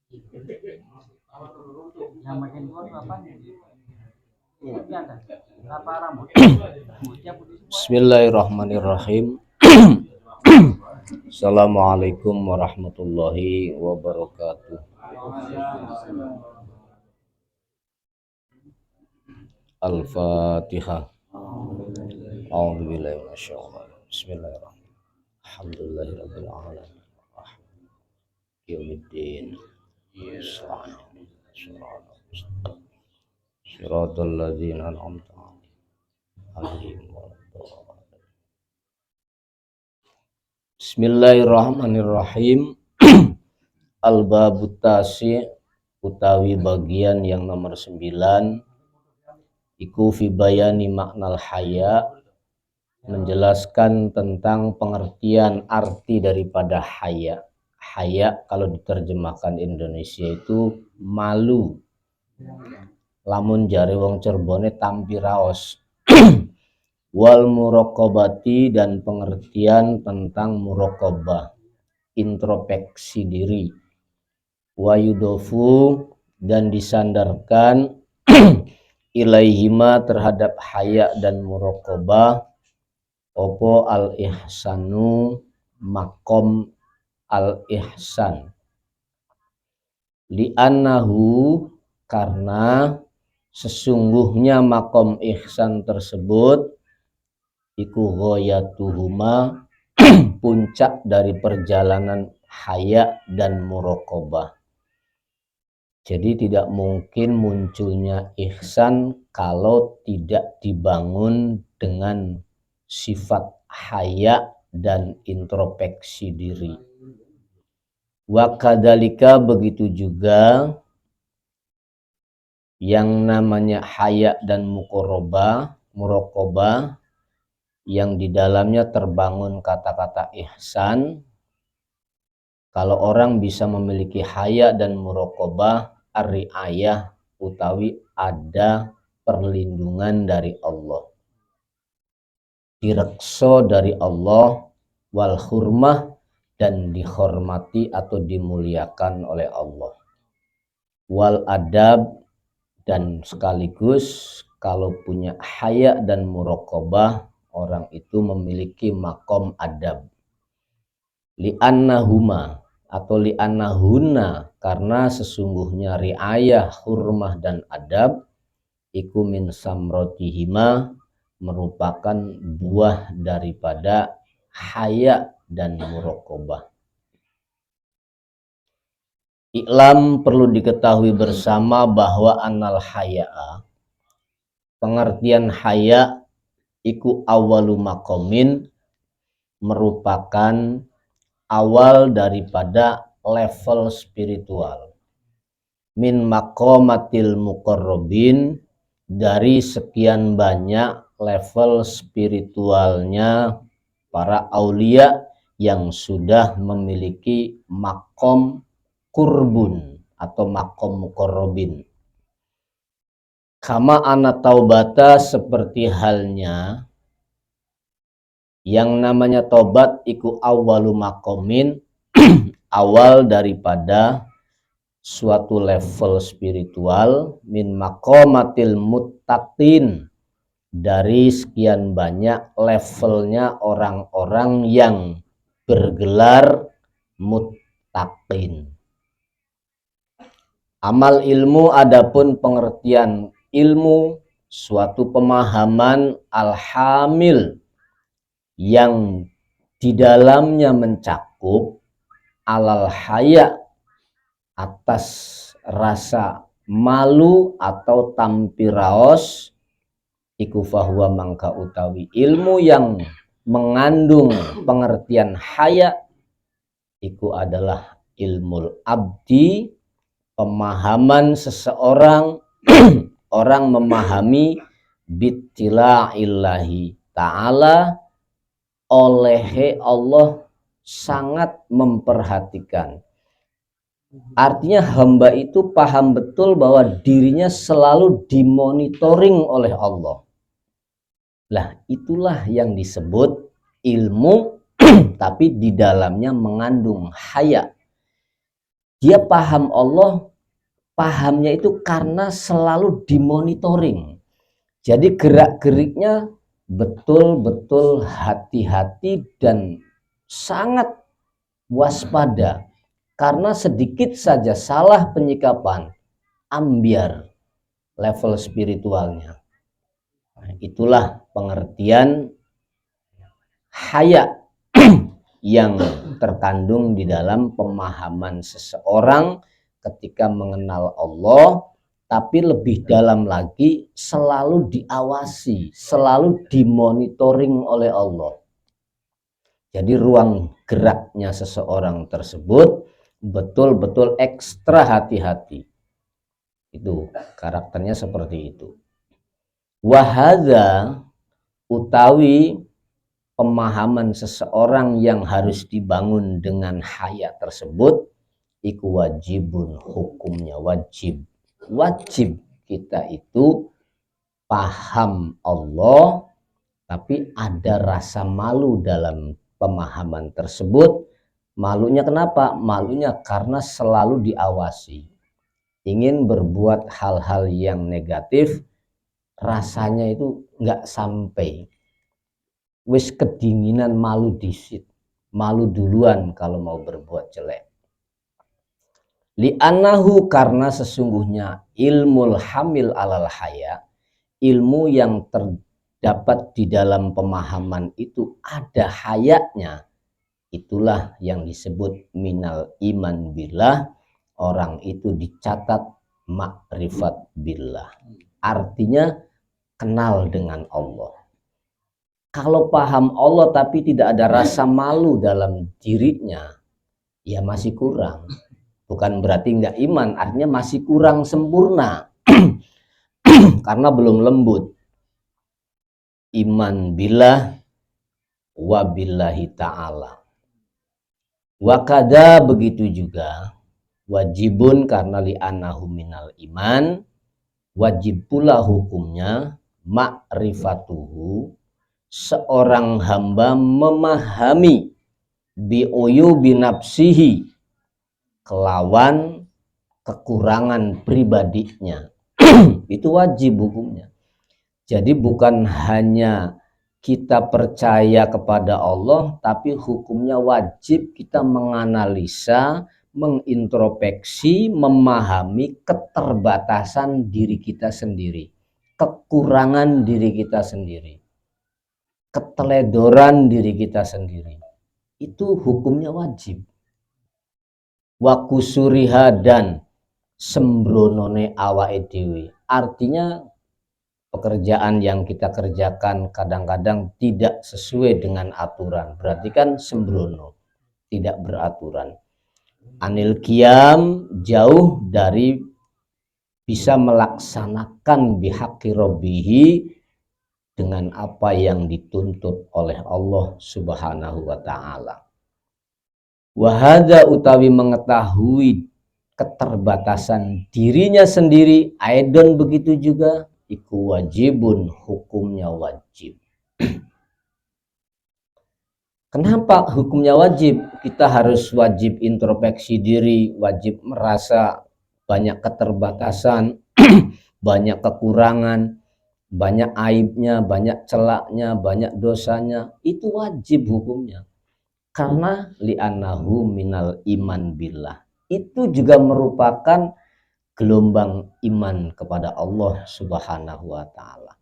Yang makin tua tuh apa? Berapa rambut? Bismillahirrahmanirrahim. Assalamualaikum warahmatullahi wabarakatuh. Al-Fatihah. A'udzubillahi minasyaitonir. Bismillahirrahmanirrahim. Alhamdulillahirabbil alamin. Yaumiddin. Shiratal ladzina an'amta 'alaihim. Bismillahirrahmanirrahim. Al-babut tasi utawi bagian yang nomor 9 iku fi bayani maknal haya, menjelaskan tentang pengertian arti daripada haya. Haya kalau diterjemahkan Indonesia itu malu. Lamun jare wong Cirebone tampi raos. Wal muraqabati, dan pengertian tentang muraqabah, introspeksi diri. Wa yudofu, dan disandarkan ilaihima terhadap haya dan muraqabah opo al ihsanu, makom al ihsan. Li'annahu, karena sesungguhnya makom ihsan tersebut iku ghayatuhuma, puncak dari perjalanan haya dan muraqabah. Jadi tidak mungkin munculnya ihsan kalau tidak dibangun dengan sifat haya dan introspeksi diri. Wa kadzalika, begitu juga yang namanya haya dan muraqabah yang di dalamnya terbangun kata-kata ihsan. Kalau orang bisa memiliki haya dan muraqabah, ar-riayah utawi ada perlindungan dari Allah, direkso dari Allah, wal hurmah, dan dihormati atau dimuliakan oleh Allah, wal adab, dan sekaligus kalau punya haya dan muraqabah orang itu memiliki makom adab. Li'annahuma atau li'annahuna, karena sesungguhnya riayah, hurmah, dan adab iku min samrotihima, merupakan buah daripada haya dan muraqabah. Iklam, perlu diketahui bersama bahwa annal haya'a, pengertian haya iku awalu makomin, merupakan awal daripada level spiritual, min makomatil muqarrabin, dari sekian banyak level spiritualnya para aulia yang sudah memiliki makom kurbun atau makom muqarrabin. Kama ana taubata, seperti halnya yang namanya tobat iku awalu makomin, awal daripada suatu level spiritual, min makomatil muttaqin, dari sekian banyak levelnya orang-orang yang bergelar muttaqin. Amal ilmu, adapun pengertian ilmu, suatu pemahaman al-hamil yang di dalamnya mencakup alal haya, atas rasa malu atau tampi raos, iku fahuwa mangka utawi ilmu yang mengandung pengertian haya iku adalah ilmul abdi, pemahaman seseorang orang memahami bittila'illahi ta'ala, oleh Allah sangat memperhatikan. Artinya hamba itu paham betul bahwa dirinya selalu dimonitoring oleh Allah. Lah itulah yang disebut ilmu tapi di dalamnya mengandung haya. Dia paham Allah, pahamnya itu karena selalu dimonitoring. Jadi gerak-geriknya betul-betul hati-hati dan sangat waspada. Karena sedikit saja salah penyikapan, ambiar level spiritualnya. Nah, itulah pengertian haya yang terkandung di dalam pemahaman seseorang ketika mengenal Allah, tapi lebih dalam lagi selalu diawasi, selalu dimonitoring oleh Allah. Jadi ruang geraknya seseorang tersebut betul-betul ekstra hati-hati. Itu karakternya seperti itu. Wahada utawi pemahaman seseorang yang harus dibangun dengan haya tersebut iku wajibun, hukumnya wajib kita itu paham Allah, tapi ada rasa malu dalam pemahaman tersebut. Malunya kenapa? Malunya karena selalu diawasi. Ingin berbuat hal-hal yang negatif, rasanya itu nggak sampai. Wis kedinginan malu disit, malu duluan kalau mau berbuat jelek. Li'annahu, karena sesungguhnya ilmul hamil alal haya, ilmu yang terdapat di dalam pemahaman itu ada hayanya, itulah yang disebut minal iman billah. Orang itu dicatat makrifat billah, artinya kenal dengan Allah. Kalau paham Allah tapi tidak ada rasa malu dalam dirinya, ya masih kurang. Bukan berarti nggak iman, artinya masih kurang sempurna. Karena belum lembut. Iman billah wa billahi ta'ala. Wakada, begitu juga wajibun, karena li'anahu minal iman, wajib pula hukumnya ma'rifatuhu, seorang hamba memahami bi'uyubi nafsihi, kelawan kekurangan pribadinya. Itu wajib hukumnya. Jadi bukan hanya kita percaya kepada Allah, tapi hukumnya wajib kita menganalisa, mengintrospeksi, memahami keterbatasan diri kita sendiri, kekurangan diri kita sendiri, keteledoran diri kita sendiri. Itu hukumnya wajib. Wakusuriha, dan sembronone awake dhewe, artinya pekerjaan yang kita kerjakan kadang-kadang tidak sesuai dengan aturan, berarti kan sembrono, tidak beraturan. Anil qiyam, jauh dari bisa melaksanakan bihaqqi rabbihi, dengan apa yang dituntut oleh Allah Subhanahu wa ta'ala. Wahada, utawi mengetahui keterbatasan dirinya sendiri, aidon, begitu juga iku wajibun, hukumnya wajib. Kenapa hukumnya wajib? Kita harus wajib introspeksi diri, wajib merasa banyak keterbatasan, banyak kekurangan, banyak aibnya, banyak celaknya, banyak dosanya. Itu wajib hukumnya. Karena li'annahu minal iman billah. Itu juga merupakan gelombang iman kepada Allah Subhanahu wa ta'ala.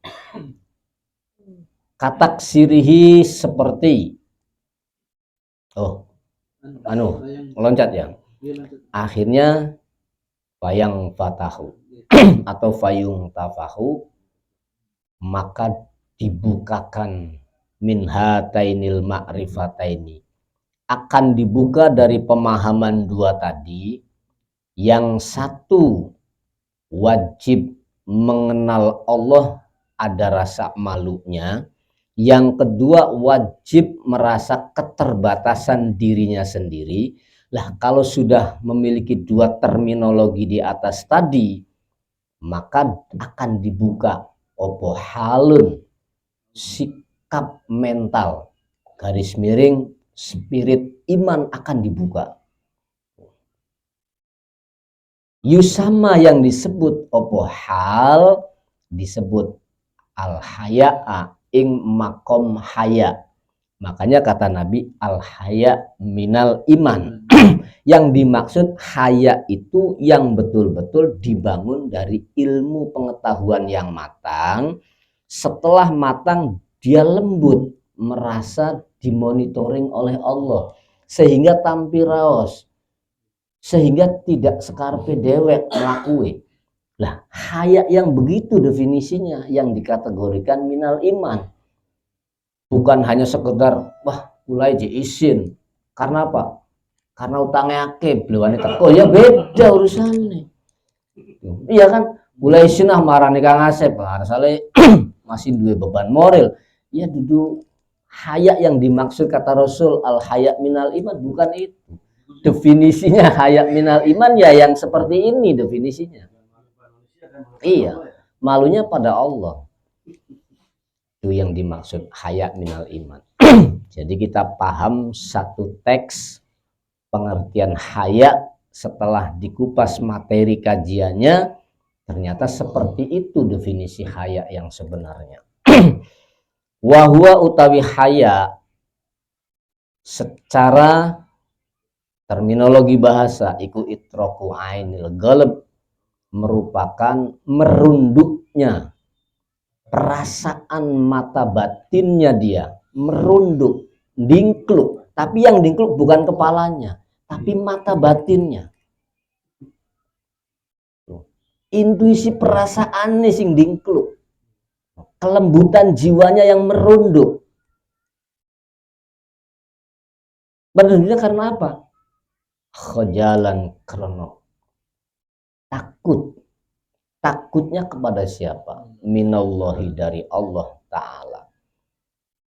Katak sirihi, seperti loncat ya. Akhirnya fayang fatahu atau fayung tafahu, maka dibukakan min hatainil ma'rifataini, akan dibuka dari pemahaman dua tadi. Yang satu wajib mengenal Allah, ada rasa malunya. Yang kedua wajib merasa keterbatasan dirinya sendiri. Lah, kalau sudah memiliki dua terminologi di atas tadi, maka akan dibuka opo halun, sikap mental, garis miring spirit iman akan dibuka. Yusama yang disebut opo hal disebut al haya'a ing makom haya. Makanya kata Nabi al haya minal iman. Yang dimaksud haya itu yang betul-betul dibangun dari ilmu pengetahuan yang matang. Setelah matang dia lembut, merasa dimonitoring oleh Allah sehingga tampil raos, sehingga tidak sekarpe dewek melakui. Lah, haya yang begitu definisinya yang dikategorikan minal iman. Bukan hanya sekedar wah mulai diizin. Karena apa? Karena utangnya akeh, beliwane teko ya beda urusannya. Iya kan? Mulai sinah marani Kang Asep, asale masih dua beban moral. Ya duduk haya yang dimaksud kata Rasul al haya minal iman bukan itu. Definisinya haya minal iman ya yang seperti ini definisinya. Iya, malunya pada Allah. Itu yang dimaksud haya minal iman. Jadi kita paham satu teks pengertian haya setelah dikupas materi kajiannya, ternyata seperti itu definisi haya yang sebenarnya. Wahwa utawi haya secara terminologi bahasa iku itroku ainil galeb, merupakan merunduknya perasaan mata batinnya dia, merunduk, dingkluk, tapi yang dingkluk bukan kepalanya, tapi mata batinnya. Intuisi perasaannya sing dingkluk, kelembutan jiwanya yang merunduk. Merunduknya karena apa? Khojalan krono takut. Takutnya kepada siapa? Minallahi, dari Allah Ta'ala.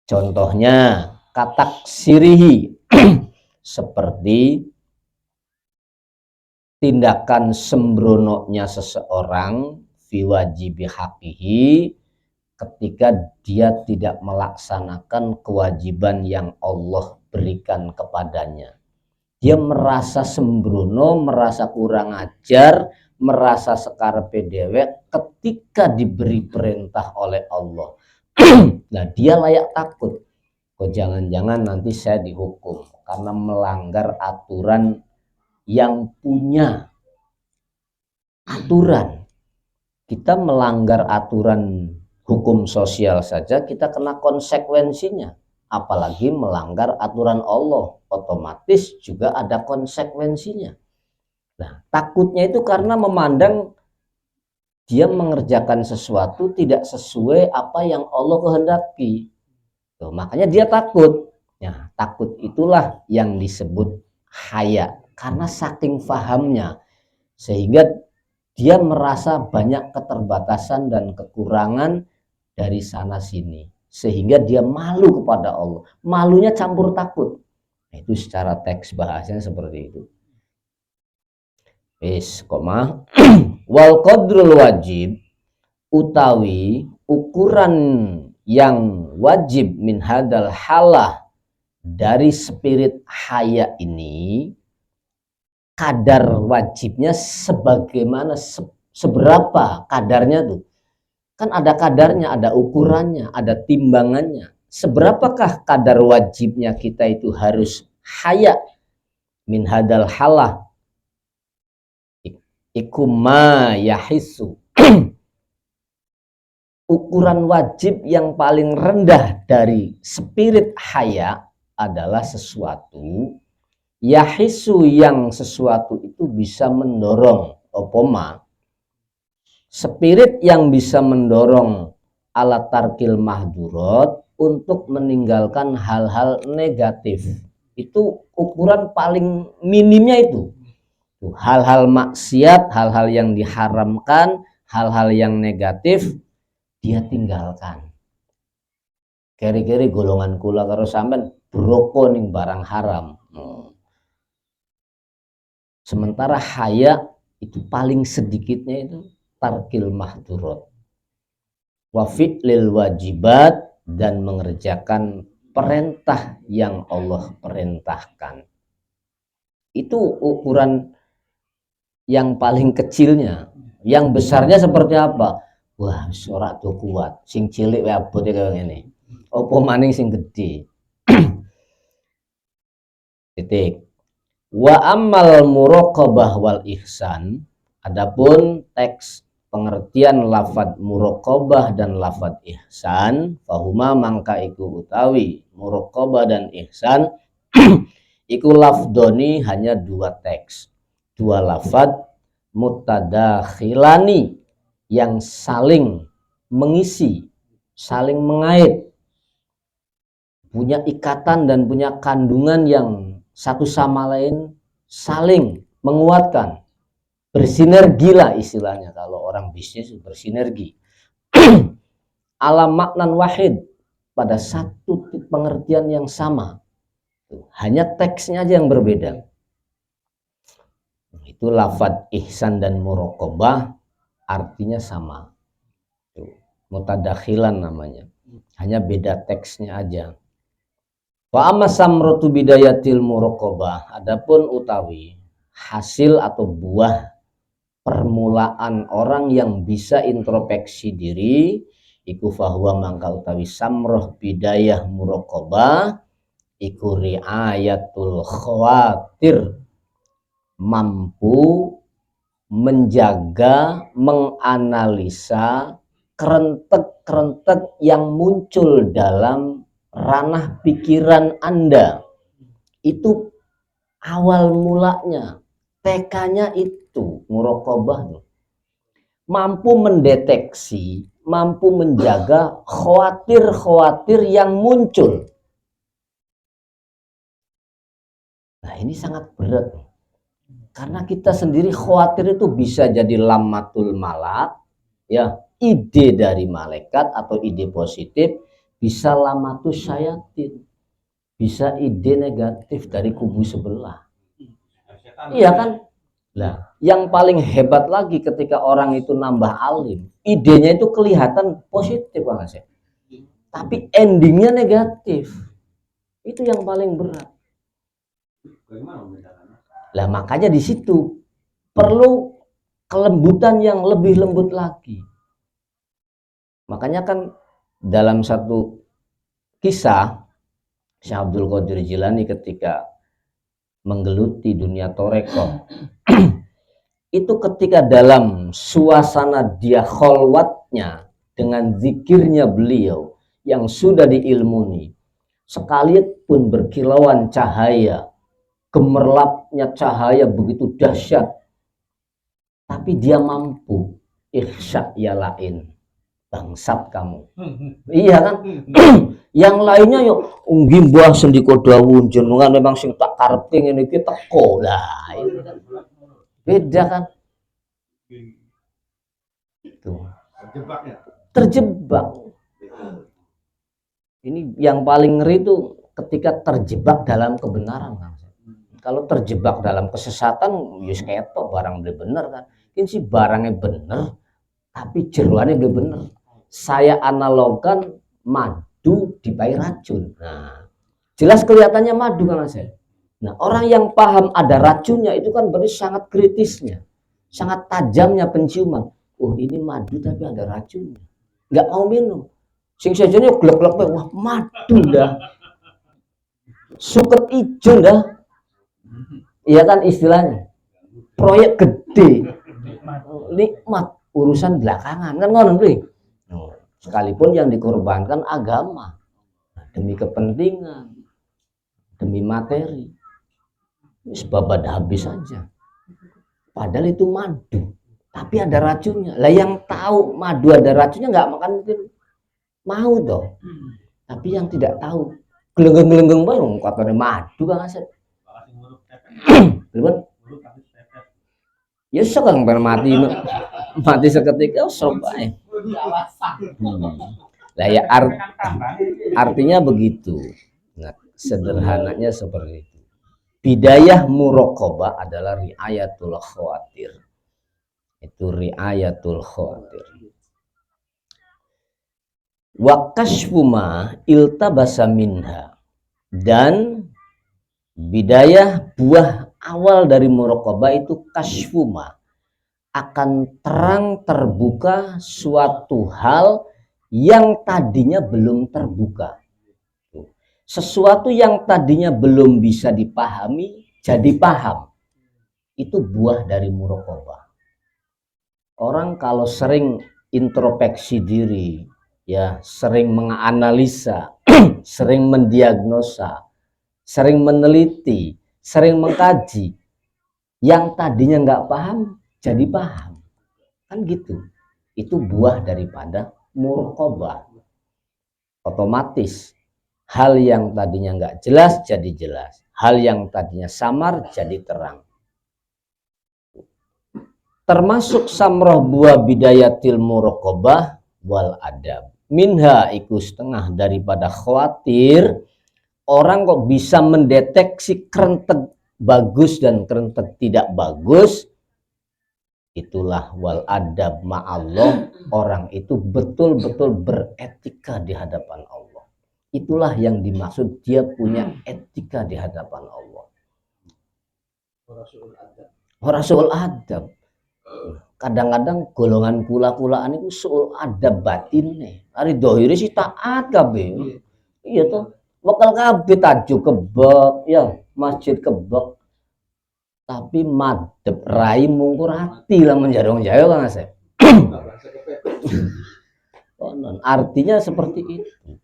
Contohnya katak sirihi seperti tindakan sembrononya seseorang fi wajibi haqihi ketika dia tidak melaksanakan kewajiban yang Allah berikan kepadanya. Dia merasa sembrono, merasa kurang ajar, merasa sekarepe dewek ketika diberi perintah oleh Allah. Nah, dia layak takut. Kok jangan-jangan nanti saya dihukum karena melanggar aturan yang punya aturan. Kita melanggar aturan hukum sosial saja kita kena konsekuensinya. Apalagi melanggar aturan Allah, otomatis juga ada konsekuensinya. Nah, takutnya itu karena memandang dia mengerjakan sesuatu tidak sesuai apa yang Allah kehendaki. Tuh, makanya dia takut. Nah, takut itulah yang disebut haya. Karena saking fahamnya, sehingga dia merasa banyak keterbatasan dan kekurangan dari sana sini. Sehingga dia malu kepada Allah. Malunya campur takut. Nah, itu secara teks bahasanya seperti itu. Koma wal qadrul wajib utawi ukuran yang wajib min hadal halah dari spirit haya ini, kadar wajibnya sebagaimana seberapa kadarnya tuh. Kan ada kadarnya, ada ukurannya, ada timbangannya. Seberapakah kadar wajibnya kita itu harus haya min hadal halah ikuma yahisu. Ukuran wajib yang paling rendah dari spirit haya adalah sesuatu yahisu yang sesuatu itu bisa mendorong opoma. Spirit yang bisa mendorong ala tarkil mahdurat untuk meninggalkan hal-hal negatif. Itu ukuran paling minimnya itu. Hal-hal maksiat, hal-hal yang diharamkan, hal-hal yang negatif dia tinggalkan. Keri-keri golongan kula karo sampean broko ning barang haram. Sementara haya itu paling sedikitnya itu tarkil mahdurat wa fi'lil wajibat, dan mengerjakan perintah yang Allah perintahkan. Itu ukuran yang paling kecilnya. Yang besarnya seperti apa? Wah, ora tuh kuat. Sing cilik wae abote kaya ngene. Apa maning sing gede. Titik. Wa ammal muraqabah wal ihsan, adapun teks pengertian lafadz muraqabah dan lafadz ihsan, fahuma mangka iku utawi muraqabah dan ihsan iku lafdoni hanya dua teks, dua lafadz mutadakhilani yang saling mengisi, saling mengait, punya ikatan dan punya kandungan yang satu sama lain saling menguatkan, bersinergi lah istilahnya kalau orang bisnis bersinergi. Alam maknan wahid, pada satu pengertian yang sama, hanya teksnya aja yang berbeda. Itu lafadz ihsan dan muraqabah artinya sama, mutadakhilan namanya, hanya beda teksnya aja. Wa amma samratu bidayatil muraqabah, adapun utawi hasil atau buah permulaan orang yang bisa introspeksi diri, iku fahuwa mangka utawi samroh bidayah muraqabah iku riayatul khawatir, mampu menjaga, menganalisa kerentek-kerentek yang muncul dalam ranah pikiran Anda. Itu awal mulanya, TK-nya itu muraqabah, mampu mendeteksi, mampu menjaga khawatir-khawatir yang muncul. Nah, ini sangat berat, karena kita sendiri khawatir itu bisa jadi lamatul malak, ya, ide dari malaikat atau ide positif, bisa lamatus syayatin, bisa ide negatif dari kubu sebelah. Iya kan? Nah, yang paling hebat lagi ketika orang itu nambah alim, idenya itu kelihatan positif Bang Asep, tapi endingnya negatif. Itu yang paling berat. Lah makanya di situ perlu kelembutan yang lebih lembut lagi. Makanya kan dalam satu kisah Syekh Abdul Qadir Jilani ketika menggeluti dunia torekoh itu ketika dalam suasana dia kholwatnya dengan zikirnya beliau yang sudah diilmuni, sekalipun berkilauan cahaya, gemerlapnya cahaya begitu dahsyat, tapi dia mampu ihsya ya lain, bangsat kamu. Iya kan? Yang lainnya yo unggi mbah sendika dawuh jenengan memang sing tak karepe ngene iki teko. Lah ini kan beda kan? Tuh. Terjebak. Ini yang paling ngeri itu ketika terjebak dalam kebenaran kan. Kalau terjebak dalam kesesatan, ya ketok barang bener kan. Ini sih barangnya bener, tapi jeruannya bener. Saya analogkan madu dipakai racun. Nah, jelas kelihatannya madu kan saya. Nah, orang yang paham ada racunnya itu kan berarti sangat kritisnya, sangat tajamnya penciuman. Oh, ini madu tapi ada racunnya. Nggak mau minum. Sing sajane glek-glek, wah madu dah. Suket ijo dah. Iya kan istilahnya. Proyek gede. Nikmat, urusan belakangan kan ngono kuwi. Sekalipun yang dikorbankan agama, demi kepentingan, demi materi, sebabad habis saja. Padahal itu madu, tapi ada racunnya. Lah yang tahu madu ada racunnya nggak makan mungkin mau toh. Tapi yang tidak tahu, gelenggeng-gelenggeng bareng katanya madu kan Asep. Belum. Ya sekarang mati seketika sobai. Lah ya artinya begitu. Nah, sederhananya seperti itu. Bidayah muraqabah adalah riayatul khawatir. Itu riayatul khawatir. Wa kashfuma iltabasa minha, dan bidayah buah awal dari muraqabah itu kashfuma, akan terang terbuka suatu hal yang tadinya belum terbuka. Sesuatu yang tadinya belum bisa dipahami jadi paham. Itu buah dari muraqabah. Orang kalau sering introspeksi diri, ya, sering menganalisa, sering mendiagnosa, sering meneliti, sering mengkaji, yang tadinya nggak paham jadi paham, kan gitu. Itu buah daripada muraqabah. Otomatis hal yang tadinya nggak jelas jadi jelas, hal yang tadinya samar jadi terang. Termasuk samroh buah bidayatil muraqabah wal adab. Minha iku setengah daripada khawatir orang kok bisa mendeteksi kerentek bagus dan kerentek tidak bagus. Itulah wal adab ma'allah, orang itu betul-betul beretika di hadapan Allah. Itulah yang dimaksud dia punya etika di hadapan Allah. Rasul adab. Kadang-kadang golongan kula-kulaan itu suul adab batin nih. Hari dohiri sih taat kabeh. Iya toh. Bakal kabeh tajuk kebek, ya, masjid kebek. Tapi madep rai mungkur hati lah menjarong jayo Kang Asep. Artinya seperti itu.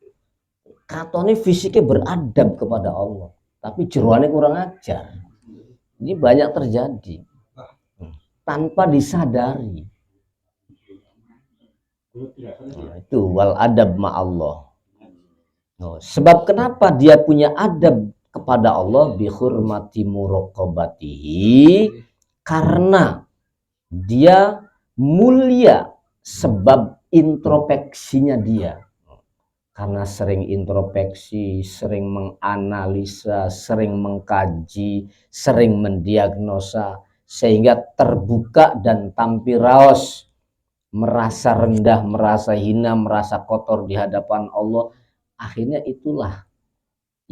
Katone fisiknya beradab kepada Allah, tapi jeroane kurang ajar. Ini banyak terjadi tanpa disadari. Nah, itu wal adab ma'allah. Sebab kenapa dia punya adab kepada Allah bi hurmati muraqabatihi, karena dia mulia sebab introspeksinya dia. Karena sering introspeksi, sering menganalisa, sering mengkaji, sering mendiagnosa, sehingga terbuka dan tampil raos, merasa rendah, merasa hina, merasa kotor di hadapan Allah. Akhirnya itulah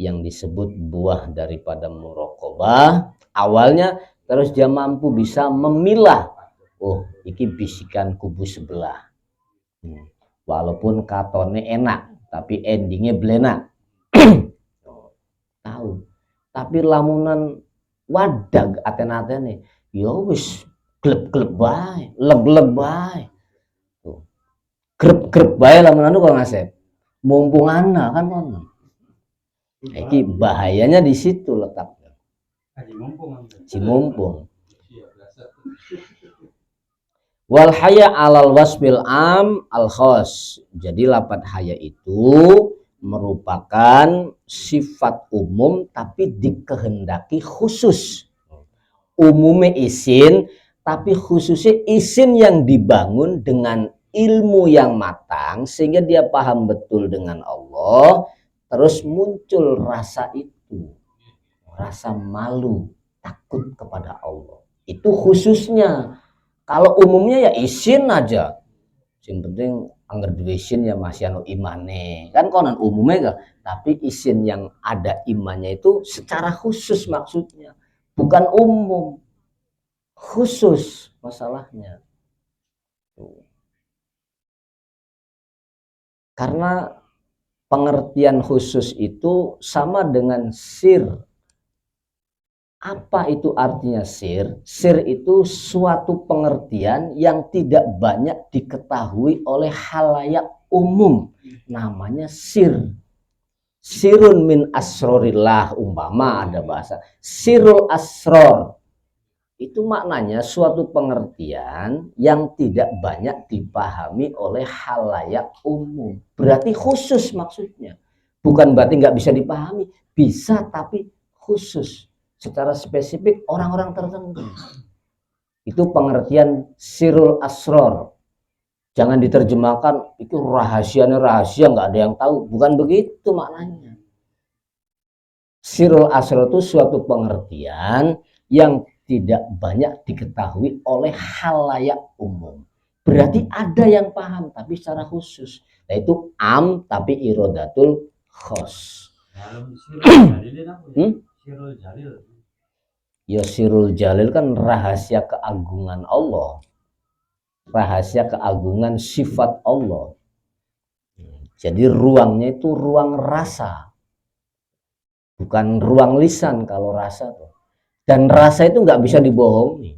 yang disebut buah daripada muraqabah. Awalnya terus dia mampu bisa memilah, oh iki bisikan kubu sebelah, walaupun katone enak tapi endingnya belena. Tahu. Tapi lamunan wadag aten-atene ya wis gleb-gleb bae, leg-leg bae. Tuh. Grep-grep bae lamunan kok Ngasep. Mumpung ana kan ngono. Iki bahayanya di situ letaknya. Si mumpung. Wal haya alal wasbil am al khos. Jadi lapat haya itu merupakan sifat umum tapi dikehendaki khusus. Umumnya isin, tapi khususnya isin yang dibangun dengan ilmu yang matang sehingga dia paham betul dengan Allah. Terus muncul rasa itu, rasa malu, takut kepada Allah. Itu khususnya. Kalau umumnya ya isin aja. Yang penting angger duwe isin ya masih anu imane. Kan konon umumnya kan, tapi isin yang ada imannya itu secara khusus maksudnya. Bukan umum. Khusus masalahnya. Karena pengertian khusus itu sama dengan sir. Apa itu artinya sir? Sir itu suatu pengertian yang tidak banyak diketahui oleh khalayak umum. Namanya sir. Sirun min asrorillah, umpama ada bahasa sirul asror. Itu maknanya suatu pengertian yang tidak banyak dipahami oleh khalayak umum. Berarti khusus maksudnya. Bukan berarti nggak bisa dipahami. Bisa tapi khusus. Secara spesifik orang-orang tertentu. Itu pengertian sirul asror. Jangan diterjemahkan itu rahasianya rahasia nggak ada yang tahu. Bukan begitu maknanya. Sirul asror itu suatu pengertian yang tidak banyak diketahui oleh khalayak umum. Berarti ada yang paham tapi secara khusus. Yaitu am tapi irodatul khos. Sirul Jalil. Ya sirul jalil kan rahasia keagungan Allah. rahasia keagungan sifat Allah. Jadi ruangnya itu ruang rasa, bukan ruang lisan kalau rasa tuh. Dan rasa itu nggak bisa dibohongi.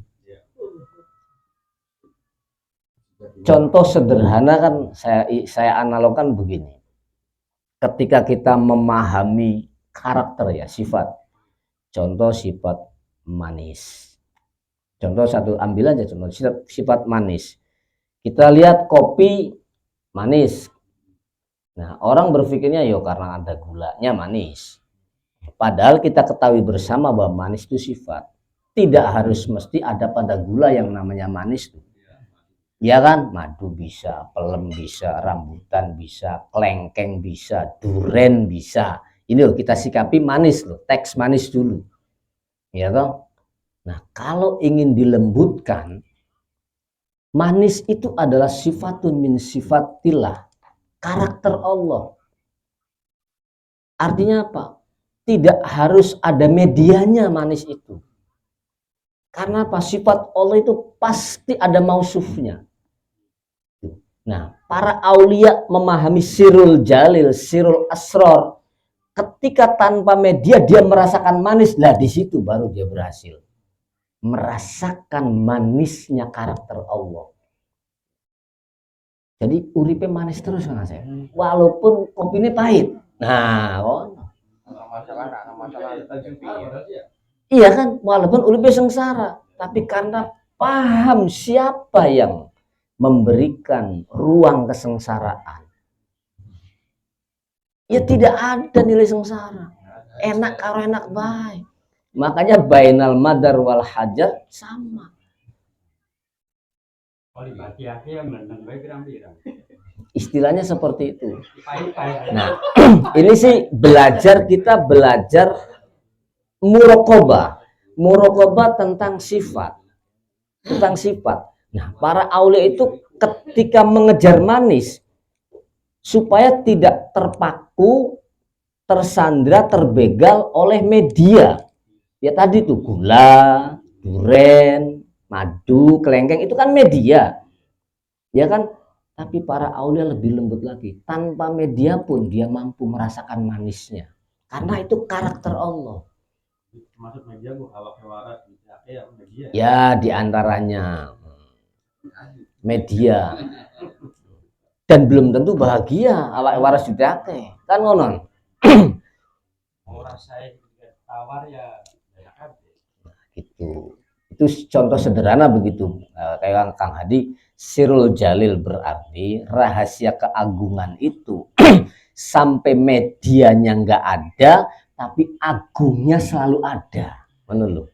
Contoh sederhana kan saya analogkan begini. Ketika kita memahami karakter ya, sifat. Contoh sifat manis. Contoh satu, ambil aja contoh sifat manis. Kita lihat kopi manis. Nah, orang berpikirnya yo karena ada gulanya manis. Padahal kita ketahui bersama bahwa manis itu sifat. Tidak harus mesti ada pada gula yang namanya manis tuh. Ya kan, madu bisa, pelem bisa, rambutan bisa, kelengkeng bisa, duren bisa. Ini loh kita sikapi manis loh, teks manis dulu. Ya toh? Nah, kalau ingin dilembutkan, manis itu adalah sifatun min sifatillah, karakter Allah. Artinya apa? Tidak harus ada medianya manis itu. Karena apa? Sifat Allah itu pasti ada mausufnya. Nah, para aulia memahami sirul jalil, sirul asror. Ketika tanpa media dia merasakan manis, lah di situ baru dia berhasil merasakan manisnya karakter Allah. Jadi uripe manis terus kan saya. Walaupun kopinya pahit. Nah, iya kan, walaupun uripe sengsara, tapi karena paham siapa yang memberikan ruang kesengsaraan, ya tidak ada nilai sengsara. Enak karo enak baik. Makanya bainal madar wal hajar sama. Istilahnya seperti itu. Nah, ini sih kita belajar muraqabah tentang sifat. Nah, para aulia itu ketika mengejar manis supaya tidak terpaku, tersandra, terbegal oleh media. Ya tadi tuh gula, duren, madu, kelengkeng itu kan media. Ya kan? Tapi para aulia lebih lembut lagi. Tanpa media pun dia mampu merasakan manisnya. Karena itu karakter Allah. Termasuk media bu, media. Ya, diantaranya media. Dan belum tentu bahagia awak waras didake. Kan ngono. Orang saya tawar ya gitu. Itu contoh sederhana begitu. Kayak Kang Hadi, sirul jalil berarti rahasia keagungan itu sampai medianya nggak ada, tapi agungnya selalu ada. Menurut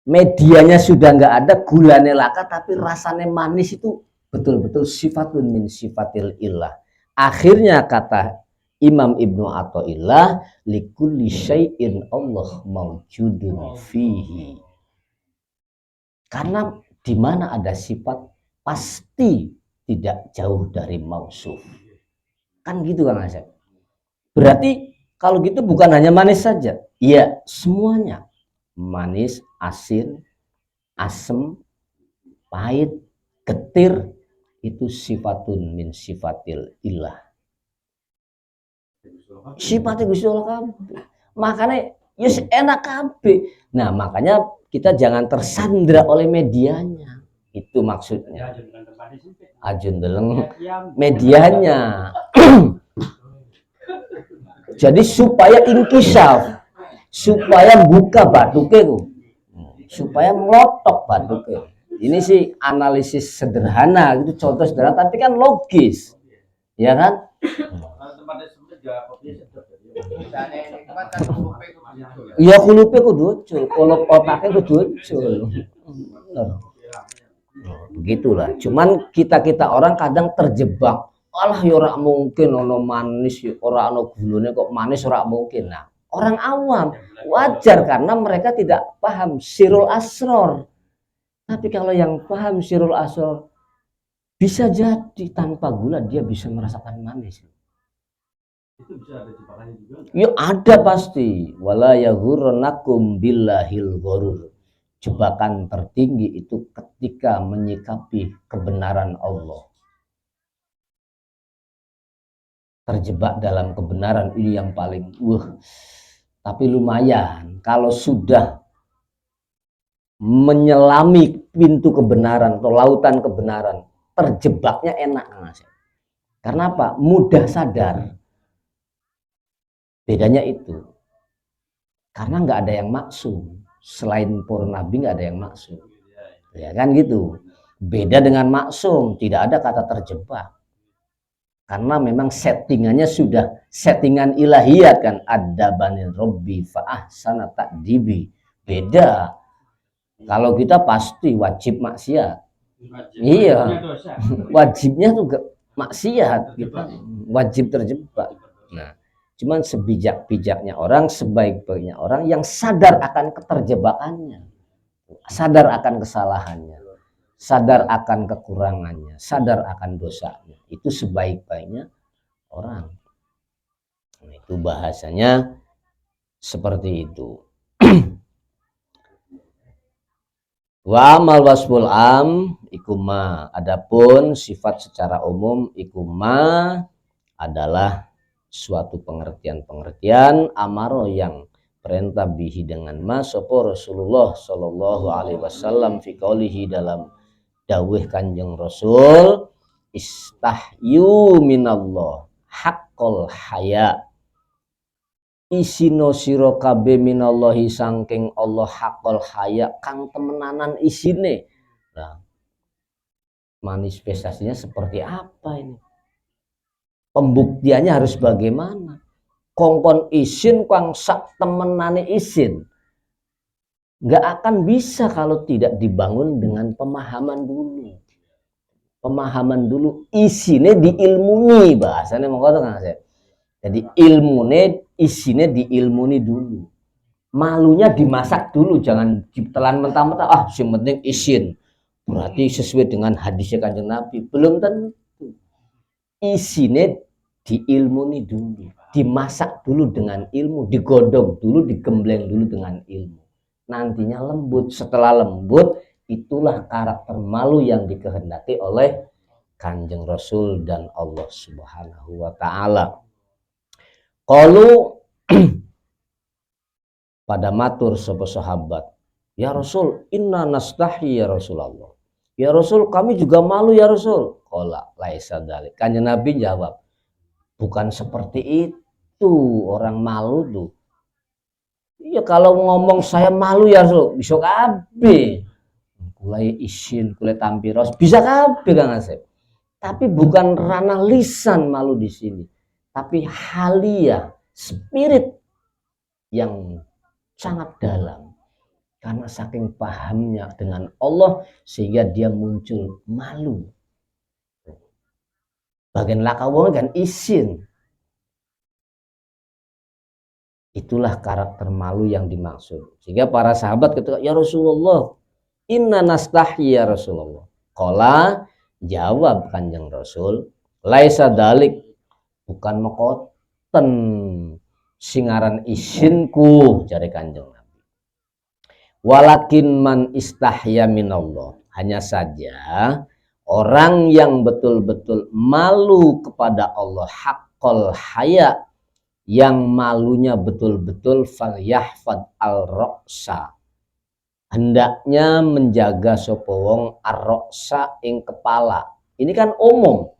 medianya sudah nggak ada, gulanya laka, tapi rasanya manis itu betul-betul sifatun min sifatil ilah. Akhirnya kata Imam Ibnu Athaillah, likulli syai'in Allah maujudun fihi. Karena di mana ada sifat pasti tidak jauh dari mausuf. Kan gitu Kang Asep. Berarti kalau gitu bukan hanya manis saja. Iya, semuanya. Manis, asin, asem, pahit, getir, itu sifatun min sifatil ilah. Sifatnya Gusti Allah kabeh. Makanya yes enak kabeh. Nah, makanya kita jangan tersandra oleh medianya. Itu maksudnya. Ajun deleng medianya. Jadi supaya inkisaf, supaya buka batuke, supaya melotok batuke. Ini sih analisis sederhana, itu contoh sederhana, tapi kan logis, ya kan? Iya kulupe kudu ucul, kalau otaknya kudu ucul. Begitulah. Cuman kita orang kadang terjebak. Alah ya ora mungkin ono manis, ora ono gulune kok manis ora mungkin. Nah, orang awam wajar karena mereka tidak paham sirul asror. Tapi kalau yang paham sirul asror bisa jadi tanpa gula dia bisa merasakan manis. Itu bisa ada jebakannya juga. Ya ada pasti. Wala yaghurrannakum billahil ghurur. jebakan tertinggi itu ketika menyikapi kebenaran Allah. Terjebak dalam kebenaran ini yang paling tapi lumayan kalau sudah menyelami pintu kebenaran atau lautan kebenaran, terjebaknya enak, Mas. Karena apa? Mudah sadar. Bedanya itu. Karena nggak ada yang maksum. Selain para nabi nggak ada yang maksum. Ya kan gitu. Beda dengan maksum, tidak ada kata terjebak. Karena memang settingannya sudah settingan ilahiyat kan. Adabanil robbi fa'ahsana ta'dibi. Beda. Kalau kita pasti wajib maksiat. Iya. Wajibnya tuh maksiat, kita wajib terjebak. Nah, cuman sebijak-bijaknya orang, sebaik-baiknya orang yang sadar akan keterjebakannya, sadar akan kesalahannya, sadar akan kekurangannya, sadar akan dosanya. Itu sebaik-baiknya orang. Nah, itu bahasanya seperti itu. Wa amal wasful am ikuma, adapun sifat secara umum ikuma adalah suatu pengertian amaro yang perintah bihi dengan ma sopo Rasulullah sallallahu alaihi wasallam fi qaulihi dalam dawuh Kanjeng Rasul, istahyu minallah haqqul haya, isino sira kabeh minallahi saking Allah haqqul haya kang temenanan isine. Nah, manifestasinya seperti apa ini? Pembuktiannya harus bagaimana? Kongkon isin kang sak temenane isin. Nggak akan bisa kalau tidak dibangun dengan pemahaman dulu. Pemahaman dulu, isine diilmuni, bahasanya mongko kan saya. Jadi ilmune isine diilmuni dulu. Malunya dimasak dulu, jangan ditelan mentah-mentah. Yang penting isin. Berarti sesuai dengan hadisnya Kanjeng Nabi. Belum tentu. Isine diilmuni dulu, dimasak dulu dengan ilmu, digodok dulu, digembleng dulu dengan ilmu. Nantinya lembut. Setelah lembut, itulah karakter malu yang dikehendaki oleh Kanjeng Rasul dan Allah Subhanahu wa Ta'ala. Qalu pada matur sapa sahabat, ya Rasul, inna nastahi ya Rasulullah. Ya Rasul, kami juga malu ya Rasul. Qala laisa dzalik. Kanjeng Nabi jawab, bukan seperti itu orang malu tuh. Iya, kalau ngomong saya malu ya Rasul, bisa kabeh. Kulai isin, kulai tampiros, bisa kabeh Kang Asep. Tapi bukan ranah lisan malu di sini, tapi halia, spirit yang sangat dalam. Karena saking pahamnya dengan Allah sehingga dia muncul malu. Bagian lakawong kan isin. Itulah karakter malu yang dimaksud. Sehingga para sahabat ketika, ya Rasulullah, inna nastahi ya Rasulullah. Qala, jawab Kanjeng Rasul, laisa dalik, bukan mekoten singaran isinku, jari Kanjeng Nabi. Walakin man istahya minallah, hanya saja orang yang betul-betul malu kepada Allah, haqqul haya, yang malunya betul-betul falyahfad al-raqsa, hendaknya menjaga sapa wong ar-raqsa ing kepala. Ini kan umum.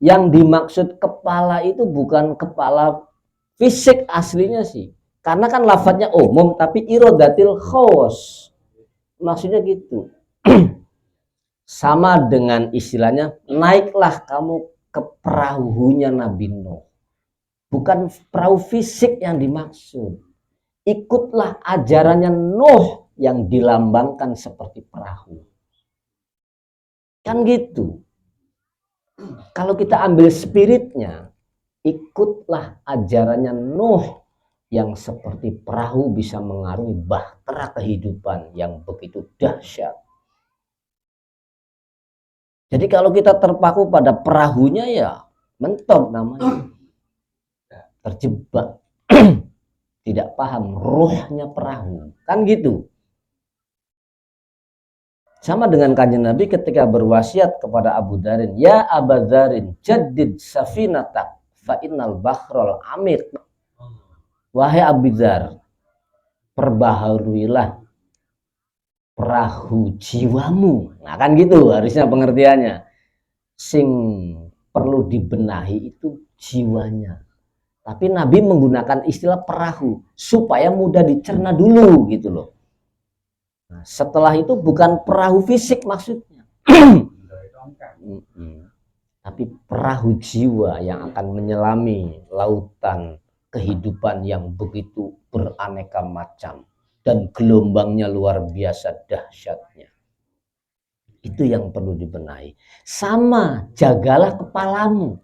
Yang dimaksud kepala itu bukan kepala fisik aslinya sih. Karena kan lafadznya umum tapi irodatil khos. Maksudnya gitu. Sama dengan istilahnya, naiklah kamu ke perahunya Nabi Nuh. Bukan perahu fisik yang dimaksud. Ikutlah ajarannya Nuh yang dilambangkan seperti perahu. Kan gitu. Kalau kita ambil spiritnya, ikutlah ajarannya Nuh yang seperti perahu bisa mengarungi bahtera kehidupan yang begitu dahsyat. Jadi kalau kita terpaku pada perahunya ya mentok namanya. Terjebak. Tidak paham ruhnya perahu. Kan gitu. Sama dengan kanjeng Nabi ketika berwasiat kepada Abu Dharin, ya Abu Dharin, jadid safinatak fa innal bahrul amir. Wahai Abu Dhar, perbaharuilah perahu jiwamu. Nah kan gitu harusnya pengertiannya. Sing perlu dibenahi itu jiwanya. Tapi Nabi menggunakan istilah perahu supaya mudah dicerna dulu gitu loh. Nah, setelah itu bukan perahu fisik maksudnya. Tapi perahu jiwa yang akan menyelami lautan kehidupan yang begitu beraneka macam dan gelombangnya luar biasa dahsyatnya. Itu yang perlu dibenahi. Sama, jagalah kepalamu.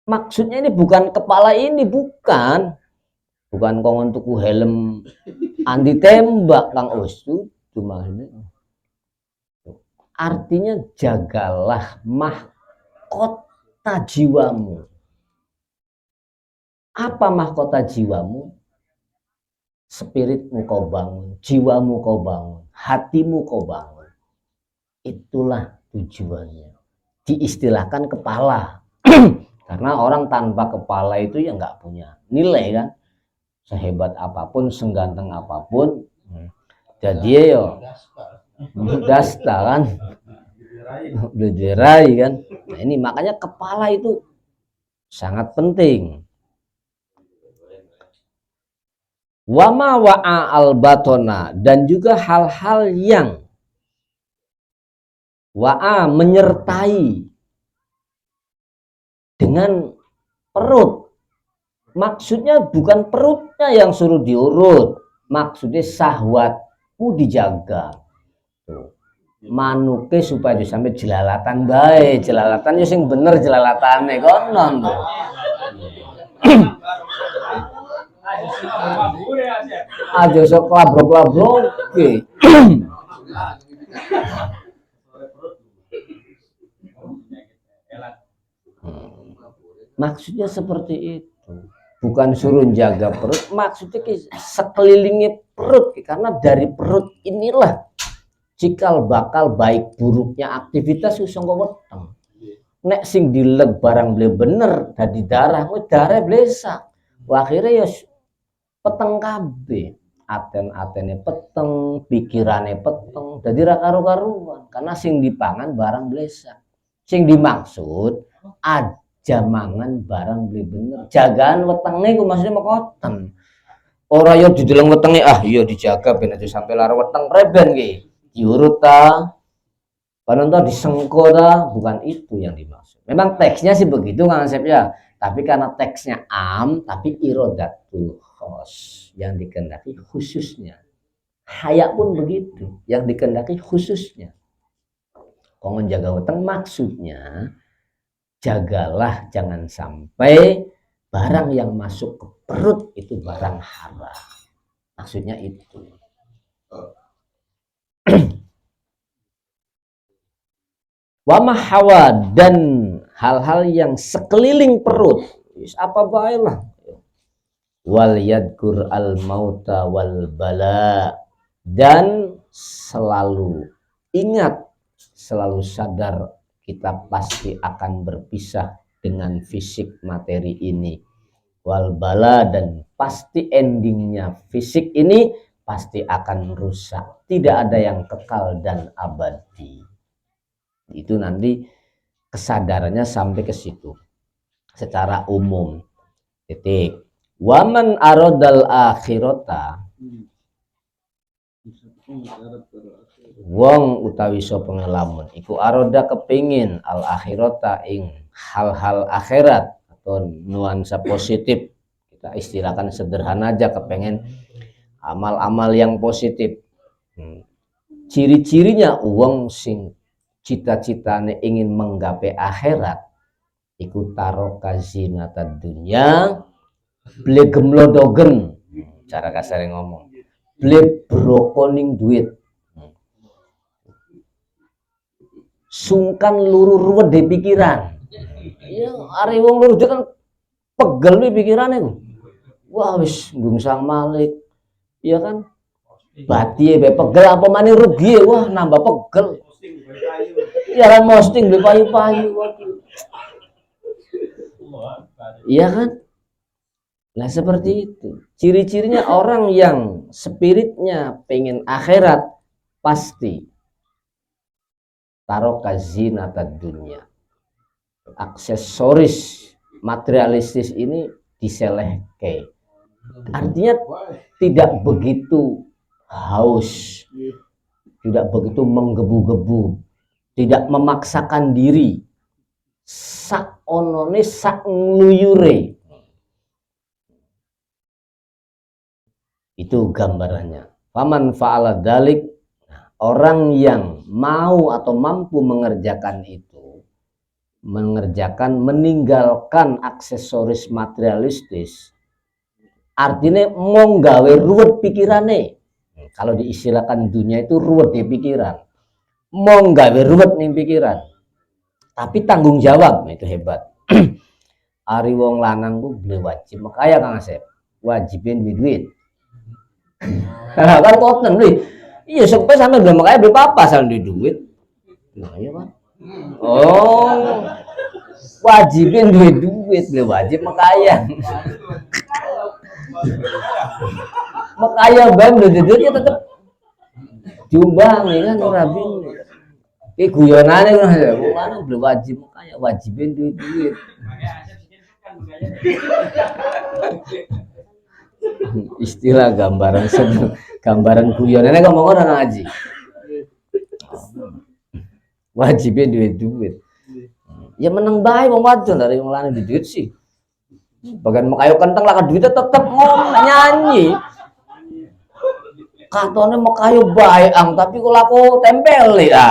Maksudnya ini bukan kepala ini, bukan kongon tuku helm anti tembak Kang Usu, cuma ini. Artinya jagalah mahkota jiwamu. Apa mahkota jiwamu? Spiritmu kau bangun, jiwamu kau bangun, hatimu kau bangun. Itulah tujuannya. Diistilahkan kepala. Karena orang tanpa kepala itu ya nggak punya nilai kan. Sehebat apapun, seganteng apapun, jadi yo dasta kan, dijerai kan. Nah ini makanya kepala itu sangat penting. Wama wa'a al batona, dan juga hal-hal yang wa'a menyertai dengan perut. Maksudnya bukan perutnya yang suruh diurut, maksudnya syahwatmu dijaga. Tuh. Manuke supaya sampai jelalatan baik, jelalatan yo sing bener jelalatane konon tuh. Aja sok labrok-labrok oke. Maksudnya seperti itu. Bukan suruh jaga perut, maksudnya sekelilingi perut, karena dari perut inilah cikal bakal baik buruknya aktivitas usang weteng. Nek sing dileg barang beli bener dari darah blesa. Akhirnya ya peteng kabeh, aten-atene peteng, pikirane peteng, jadi ra karu-karuan karena sing dipangan barang blesa. Sing dimaksud aja mangan barang beli bener, jagaan wetenge ku maksudnya mekoten. Ora yo dideleng wetenge iya dijaga ben aja sampai lara weteng reben ki. Diurut ta. Panonton disengko ta, bukan itu yang dimaksud. Memang teksnya sih begitu Kang Asep ya, tapi karena teksnya tapi irodatul khos yang dikehendaki khususnya. Haya pun begitu, yang dikehendaki khususnya. Kongon jaga weteng maksudnya jagalah jangan sampai barang yang masuk ke perut itu barang haram. Maksudnya itu. Wama hawa, dan hal-hal yang sekeliling perut. Apa baiklah. Wal yadkur al mauta wal bala, dan selalu ingat, selalu sadar kita pasti akan berpisah dengan fisik materi ini. Wal bala, dan pasti endingnya fisik ini pasti akan rusak. Tidak ada yang kekal dan abadi. Itu nanti kesadarannya sampai ke situ. Secara umum. Titik. Waman arodal akhirata, wong utawi sapa ngelamun iku aroda kepingin al akhirata ing hal-hal akhirat atau nuansa positif, kita istilahkan sederhana aja, kepengen amal-amal yang positif. Ciri-cirinya wong sing cita-citane ingin menggapai akhirat iku taroka zinata dunya, ble gemlodogen, cara kasar ngomong, ble brokoning duit, sungkan luru ruwet di pikiran. Ya ari wong luru kan pegel di pikirannya. Wah wis ndungsang malik, iya kan, Batie be pegel apa maning rugi wah nambah pegel. Ya kan posting beli payu-payu waduh. Iya kan? Nah seperti itu. Ciri-cirinya orang yang spiritnya pengen akhirat pasti taruh kazinata dunia. Aksesoris materialistis ini diselehke. Artinya tidak begitu haus, tidak begitu menggebu-gebu, tidak memaksakan diri, sak onone sak ngluyure. Itu gambarannya. Faman fa'ala dalik, orang yang mau atau mampu mengerjakan itu, meninggalkan aksesoris materialistis, artinya mau gawe ruwet pikirane. Kalau diistilahkan dunia itu ruwet di pikiran, mau gawe ruwet nih pikiran, tapi tanggung jawab itu hebat. Ari wong lanang ku beli wajib makanya Kang Asep wajibin duit. Kan koten beli. Iya sampai sampai belum makanya beli apa asal duit. Nah, iya kan. Oh. Wajibin duit beli wajib makanya. Makanya bang duitnya tetap diumbang ya kan ora bingung. Ki guyonane ngono kan beli wajib makanya wajibin duit. Istilah gambaran guyonane ngomong orang ngaji. Wajibin duit. Ya meneng bae wong wadon dari wong lanang duit sih. Bagian makayo kenteng lah duitnya tetep ngomong nyanyi. Katone makayo bae ang tapi kok laku tempel ya.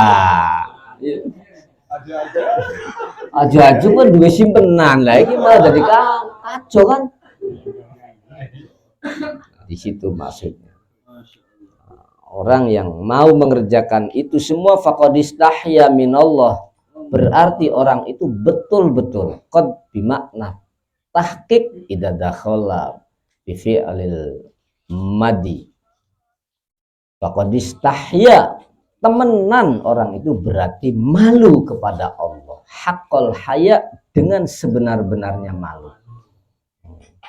Aja-aja kan duwe simpenan lah iki malah jadi kacau kan. Di situ maksudnya. Orang yang mau mengerjakan itu semua faqadistahya minallah, berarti orang itu betul-betul qad bimakna tahqiq idza dakhala bi fi'lil madi. Faqadistahya, temenan orang itu berarti malu kepada Allah. Haqqal haya, dengan sebenar-benarnya malu.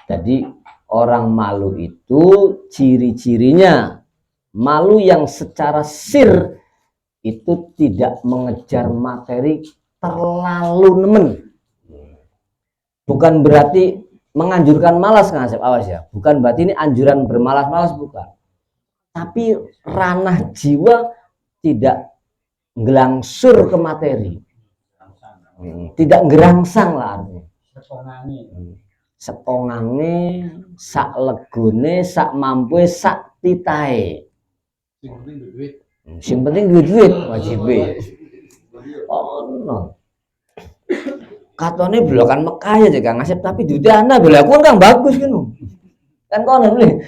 Jadi orang malu itu ciri-cirinya malu yang secara sir itu tidak mengejar materi terlalu nemen. Bukan berarti menganjurkan malas Kang Asep, awas ya. Bukan berarti ini anjuran bermalas-malas, bukan. Tapi ranah jiwa tidak ngelangsur ke materi. Tidak gerangsang lah artinya. Sepongange, sak legone, sak mampu, sak titahe. Sing penting duit wajib. Oh no. Katone blokan Mekah ya Kang Asep tapi duitnya ana belaku kan bagus kan. Kan kono beli.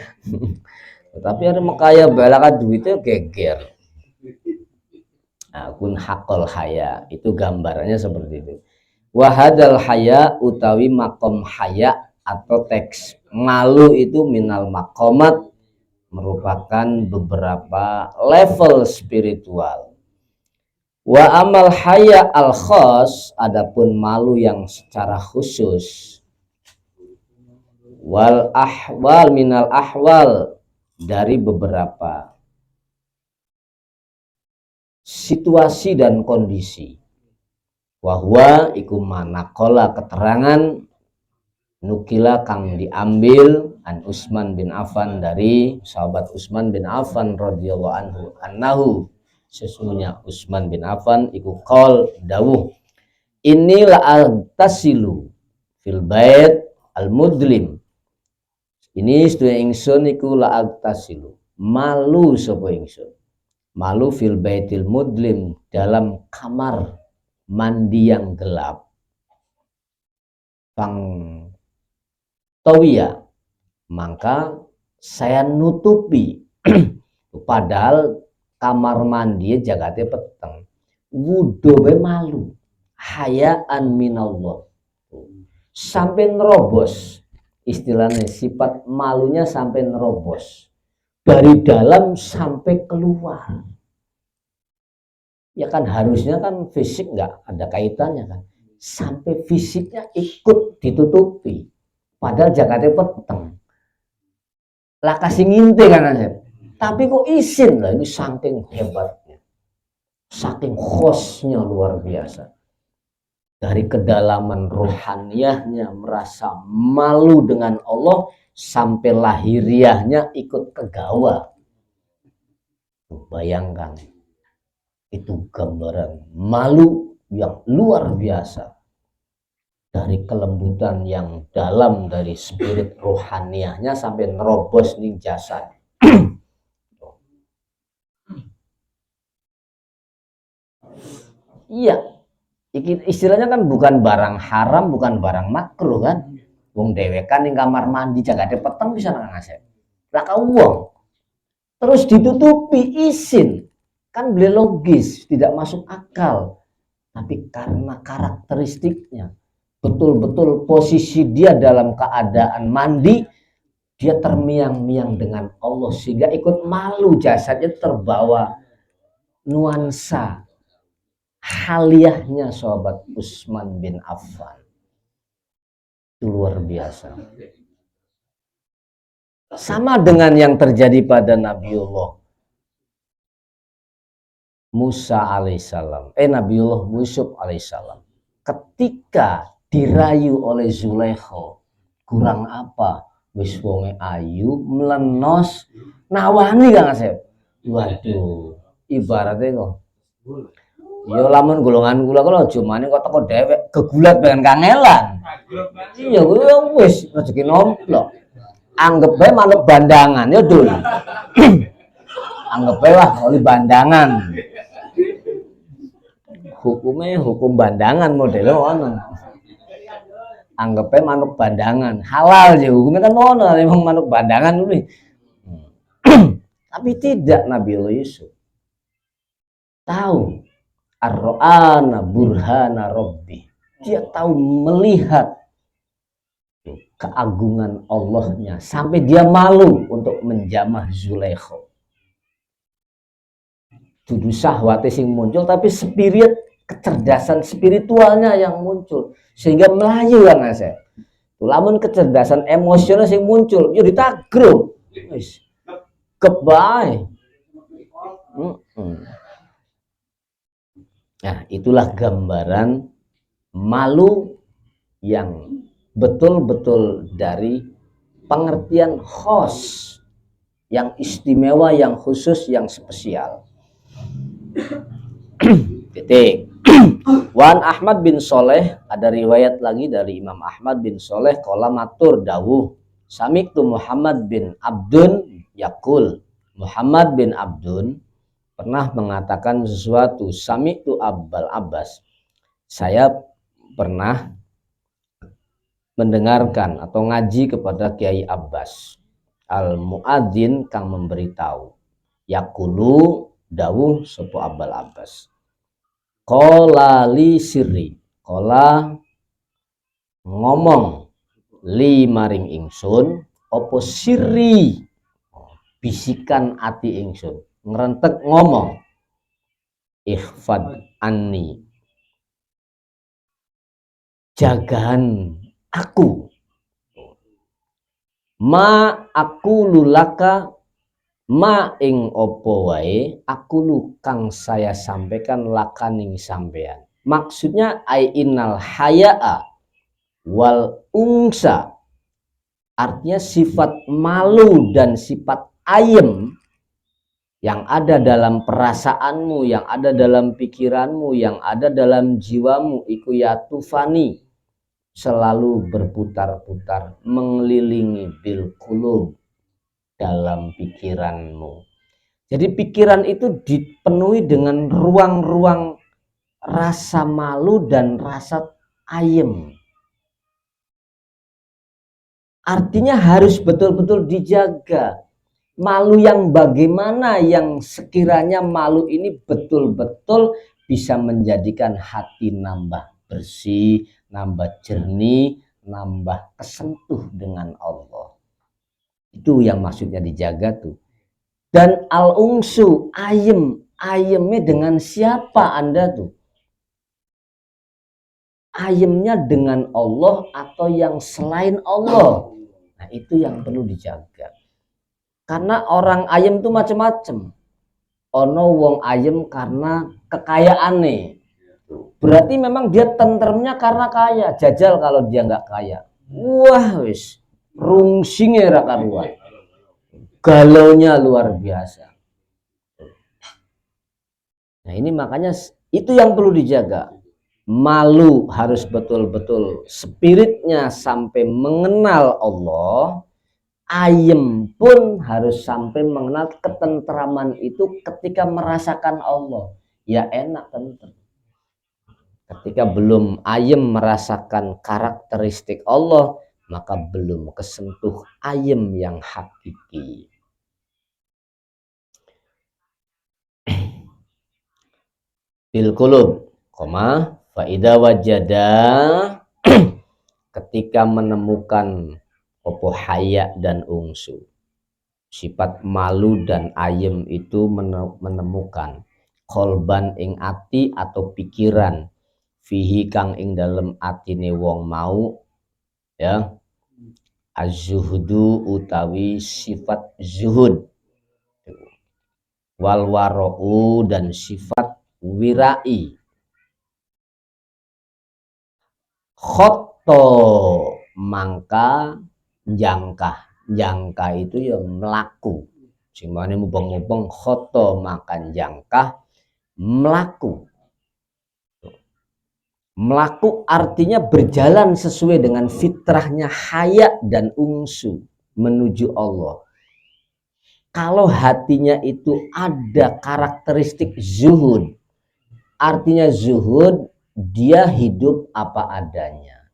Tapi ada Mekah balakan duitnya geger. Akun hakol haya itu gambarannya seperti itu. Wahadal haya utawi makom haya atau teks malu itu minal makomat, merupakan beberapa level spiritual. Wa amal haya al khos, adapun malu yang secara khusus. Wal ahwal minal ahwal, dari beberapa situasi dan kondisi. Wahwa iku manakola, keterangan nukila kang diambil an Utsman bin Affan, dari sahabat Utsman bin Affan radhiyallahu anhu, annahu, sesungguhnya Utsman bin Affan iku qol dawuh, inilah al-tasilu fil bait al-mudlim, ini sedaya ingsun iku la al-tasilu, malu sapa ingsun, malu fil baitil mudlim, dalam kamar mandi yang gelap, pang tawiyah, maka saya nutupi. Padahal kamar mandi jagate peteng, wudu be malu, hayaan minallah, sampai nerobos, istilahnya sifat malunya sampai nerobos, dari dalam sampai keluar. Ya kan harusnya kan fisik nggak ada kaitannya kan. Sampai fisiknya ikut ditutupi. Padahal jakatnya peteng. Lah kasih nginte kan Asep. Tapi kok izin lah, ini saking hebatnya. Saking khosnya luar biasa. Dari kedalaman rohaniyahnya merasa malu dengan Allah sampai lahiriahnya ikut kegawa. Bayangkan, itu gambaran malu yang luar biasa. Dari kelembutan yang dalam dari spirit rohaniyahnya sampai nerobos ning jasad. Iya, istilahnya kan bukan barang haram, bukan barang makruh kan. Wong dewekan ning kamar mandi jagade peteng bisa nang ngasep. Lah kau wong terus ditutupi izin. Kan beli logis, tidak masuk akal. Tapi karena karakteristiknya, betul-betul posisi dia dalam keadaan mandi, dia termiang-miang dengan Allah sehingga ikut malu, jasadnya terbawa nuansa haliyahnya sahabat Utsman bin Affan. Itu luar biasa. Sama dengan yang terjadi pada Nabiullah Musa alaihissalam, Nabiullah Yusuf alaihissalam. Ketika dirayu oleh Zulaikha, kurang apa? Wis wonge ayu, melenos, nawani Kang Asep. Waduh, ibaratnya kok. Ya lamun golongan kula jumane kok teko dhewek gegulat pengen kangelan. Iya kuwi wis rezeki nomplok. Anggap bae manuk bandangan ya Dul. Anggap bae wah oli bandangan. Hukumnya hukum bandangan modelnya ngono. Anggap bae manuk bandangan, halal sih hukumnya kan ngono, memang manuk bandangan dulu. Tapi tidak Nabiullah Yusuf. Tahu ar-ra'ana burhana rabbi. Dia tahu melihat keagungan Allahnya sampai dia malu untuk menjamah Zulaikha. Dudu syahwate sing muncul tapi spirit kecerdasan spiritualnya yang muncul sehingga melayu kan Asep. Lamun kecerdasan emosional sing muncul ya ditagro. Wis kebae. Nah, itulah gambaran malu yang betul-betul dari pengertian khos, yang istimewa, yang khusus, yang spesial. Titik. Wan Ahmad bin Soleh, ada riwayat lagi dari Imam Ahmad bin Soleh, qala matur dawuh sami'tu Muhammad bin Abdun yakul. Muhammad bin Abdun pernah mengatakan sesuatu. Sami'tu Abbal Abbas, saya pernah mendengarkan atau ngaji kepada Kiai Abbas al muadzin kang memberitahu yakulu dawuh sapa Abbal Abbas qala li sirri, qala ngomong li maring ingsun opo sirri, bisikan ati ingsun, ngrentek ngomong ikhfad anni, jagaan aku, ma aku lulaka, ma ing opo wae aku lu kang saya sampaikan lakaning sampean. Maksudnya ai innal haya'a wal ungsa, artinya sifat malu dan sifat ayem yang ada dalam perasaanmu, yang ada dalam pikiranmu, yang ada dalam jiwamu, iku yatufani, selalu berputar-putar mengelilingi bil qulub, dalam pikiranmu. Jadi pikiran itu dipenuhi dengan ruang-ruang rasa malu dan rasa ayem. Artinya harus betul-betul dijaga. Malu yang bagaimana, yang sekiranya malu ini betul-betul bisa menjadikan hati nambah bersih, nambah jernih, nambah kesentuh dengan Allah. Itu yang maksudnya dijaga tuh. Dan al-ungsu, ayem. Ayemnya dengan siapa Anda tuh? Ayemnya dengan Allah atau yang selain Allah? Nah, itu yang perlu dijaga. Karena orang ayem tuh macam-macam. Ono wong ayem karena kekayaannya. Berarti memang dia tentremnya karena kaya. Jajal kalau dia nggak kaya. Wah, wis rungsingnya ra karuan. Galaunya luar biasa. Nah, ini makanya itu yang perlu dijaga. Malu harus betul-betul spiritnya sampai mengenal Allah. Ayem pun harus sampai mengenal ketentraman itu ketika merasakan Allah. Ya enak tentrem. Ketika belum ayem merasakan karakteristik Allah, maka belum kesentuh ayem yang hakiki. Bil qulub, faida wajada, ketika menemukan opo haya dan ungsu, sifat malu dan ayem itu menemukan kolban ing ati atau pikiran, fihi kang ing dalem atine wong mau, ya, az-zuhdu utawi sifat zuhud, wal wara'u dan sifat wirai. Khotto mangka jangka itu ya melaku, simane mubeng-mubeng khotto makan jangka melaku. Melaku artinya berjalan sesuai dengan fitrahnya haya dan ungsu menuju Allah. Kalau hatinya itu ada karakteristik zuhud, artinya zuhud dia hidup apa adanya,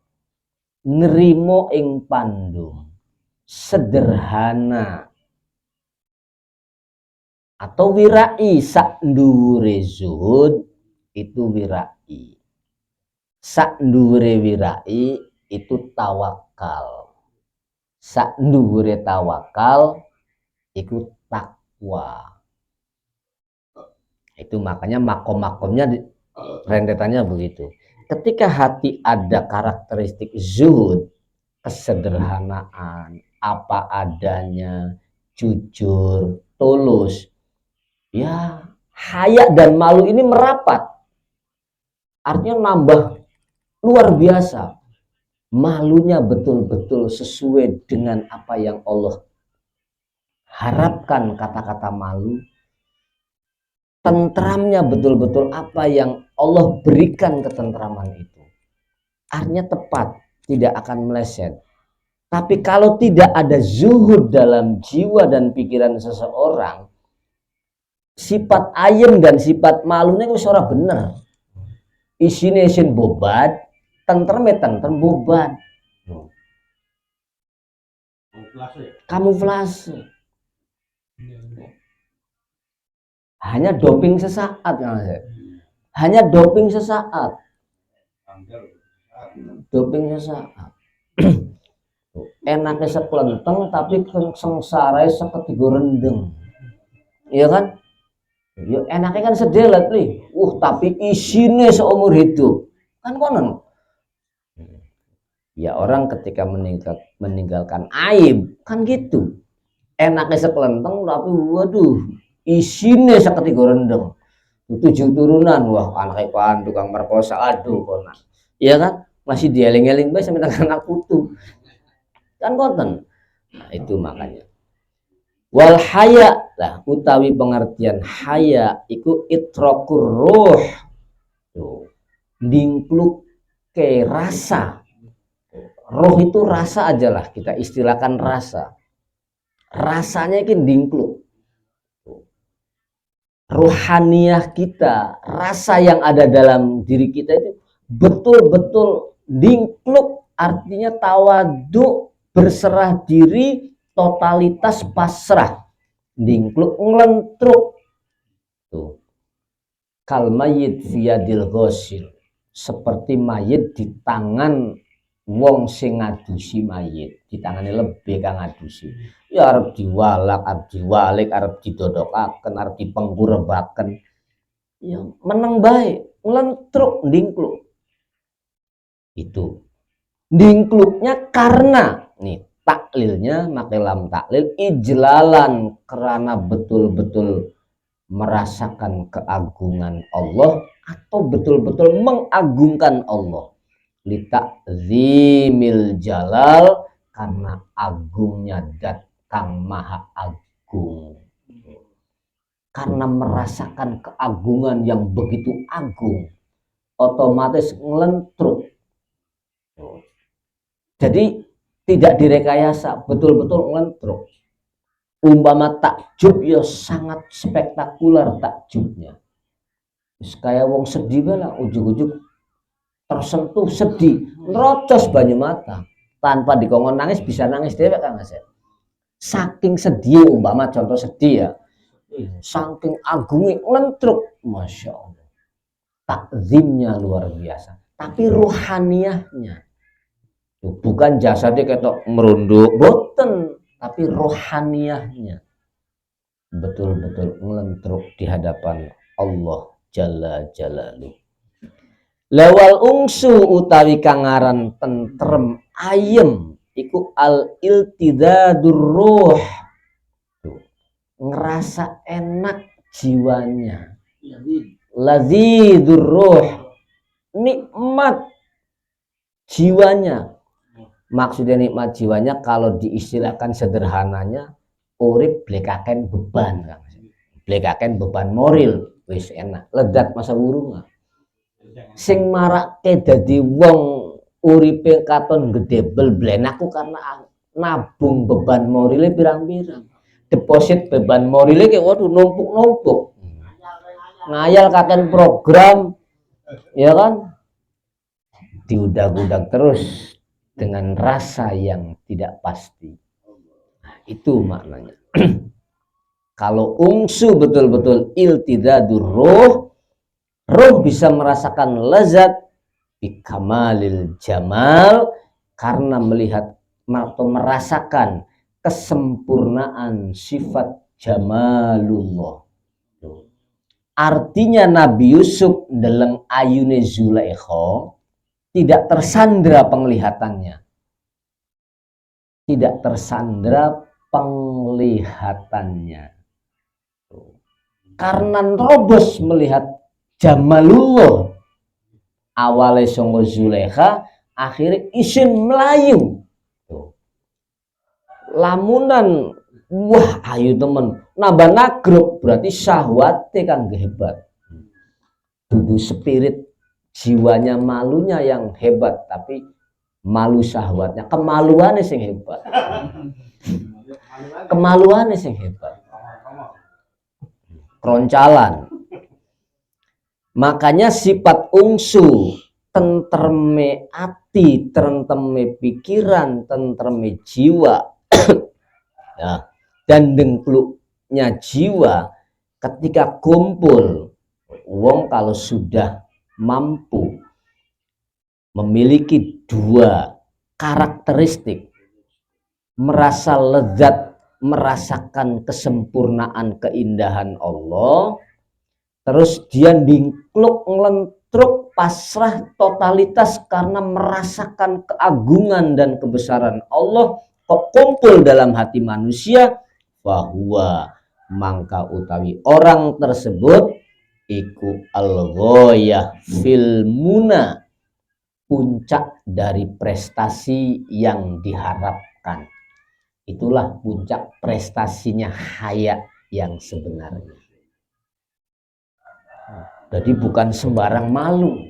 nerimo ing pandum, sederhana, atau wirai. Sak ndure zuhud itu wirai, sak ndure wirai itu tawakal, sak ndure tawakal itu takwa. Itu makanya makom-makomnya rentetannya begitu. Ketika hati ada karakteristik zuhud, kesederhanaan, apa adanya, jujur, tulus, ya haya dan malu ini merapat. Artinya nambah luar biasa. Malunya betul-betul sesuai dengan apa yang Allah harapkan, kata-kata malu. Tentramnya betul-betul apa yang Allah berikan ketentraman itu. Artinya tepat, tidak akan meleset. Tapi kalau tidak ada zuhud dalam jiwa dan pikiran seseorang, sifat ayem dan sifat malunya itu ora bener. Isine isin bobat, tentreme tentrem bobat. Kamuflase. Hanya doping sesaat, hanya doping sesaat. Doping sesaat. Enaknya sekelenteng tapi sengsara seketiga rendeng. Iya kan? Ya enaknya kan sedelat nih. Tapi isinya seumur hidup. Kan konon. Ya orang ketika meninggalkan aib kan gitu. Enaknya sekelenteng tapi waduh, isinya seketiga rendeng. 7 turunan, wah anaknya pan tukang merkosa, aduh konan. Iya kan? Masih dieling-eling bae sampe anak putu. Kan konten. Nah, itu makanya. Wal haya lah utawi pengertian haya iku itrokur ruh. Dingkluk ke rasa. Roh itu rasa aja lah, kita istilahkan rasa. Rasanya ini dingkluk. Rohaniyah kita, rasa yang ada dalam diri kita itu betul-betul dingkluk, artinya tawadu, berserah diri, totalitas pasrah. Dingkluk nglentruk. Tuh. Kal mayit fiyadil ghosil, seperti mayit di tangan wong sing ngadusi mayit ditangani lebih kang ngadusi ya arep diwalak, arep diwalik, arep didodokaken, arep dipengkurebaken ya meneng bae nglentruk ndingkluk. Itu ndingkluknya karena nih taklilnya makelam taklil ijlalan karena betul-betul merasakan keagungan Allah atau betul-betul mengagungkan Allah. Litakzimil jalal karena agungnya dat kang maha agung. Karena merasakan keagungan yang begitu agung, otomatis ngelentruk. Jadi tidak direkayasa, betul-betul ngelentruk. Umpama takjub ya sangat spektakuler takjubnya. Kayak wong sedih lah, ujuk-ujuk tersentuh sedih, nerocos banyu mata. Tanpa dikongkon nangis bisa nangis dewek kan Mas. Saking sedih umpama contoh sedih ya. Saking agungnya ngelentruk, masya Allah. Takzimnya luar biasa. Tapi rohaniahnya bukan jasadnya ketok merunduk, boten, tapi rohaniahnya betul-betul ngelentruk di hadapan Allah Jalla Jalaluh. Lawal ungsu utawi kangaran tentrem ayem iku al iltidadur ruh. Ngerasa enak jiwanya. Lazidur ruh. Nikmat jiwanya. Maksudnya nikmat jiwanya kalau diistilahkan sederhananya urip blekaken beban Kang. Blekaken beban moral wis enak, ledat masa burung. Sing marake dadi wong uripe katon gede belblenaku karena nabung beban morile pirang-pirang. Deposit beban morile kayak waduh numpuk-numpuk. Ngayal kaken program ya kan diudag-udag terus dengan rasa yang tidak pasti. Nah, itu maknanya. Kalau ungsu betul-betul iltidadur ruh bisa merasakan lezat bikamalil jamal karena melihat atau merasakan kesempurnaan sifat jamalullah. Artinya Nabi Yusuf dalam ayune Zulaikha tidak tersandra penglihatannya. Tidak tersandra penglihatannya. Karena robos melihat jamalullah. Awalnya songo Zulaikha, akhirnya isin melayu. Lamunan, wah ayo temen, nambah nagruk berarti syahwatnya kan hebat. Dudu spirit jiwanya malunya yang hebat, tapi malu syahwatnya, kemaluannya sing hebat. Kemaluannya sing hebat. Keroncalan. Makanya sifat ungsu, tentreme ati, tentreme pikiran, tentreme jiwa, ya, dan dengkluknya jiwa ketika kumpul. Wong kalau sudah mampu memiliki dua karakteristik, merasa lezat, merasakan kesempurnaan keindahan Allah, terus dia dingkluk, ngelentruk, pasrah totalitas karena merasakan keagungan dan kebesaran Allah, kok kumpul dalam hati manusia, bahwa mangka utawi orang tersebut iku al-ghoyah fil muna, puncak dari prestasi yang diharapkan. Itulah puncak prestasinya haya yang sebenarnya. Jadi bukan sembarang malu.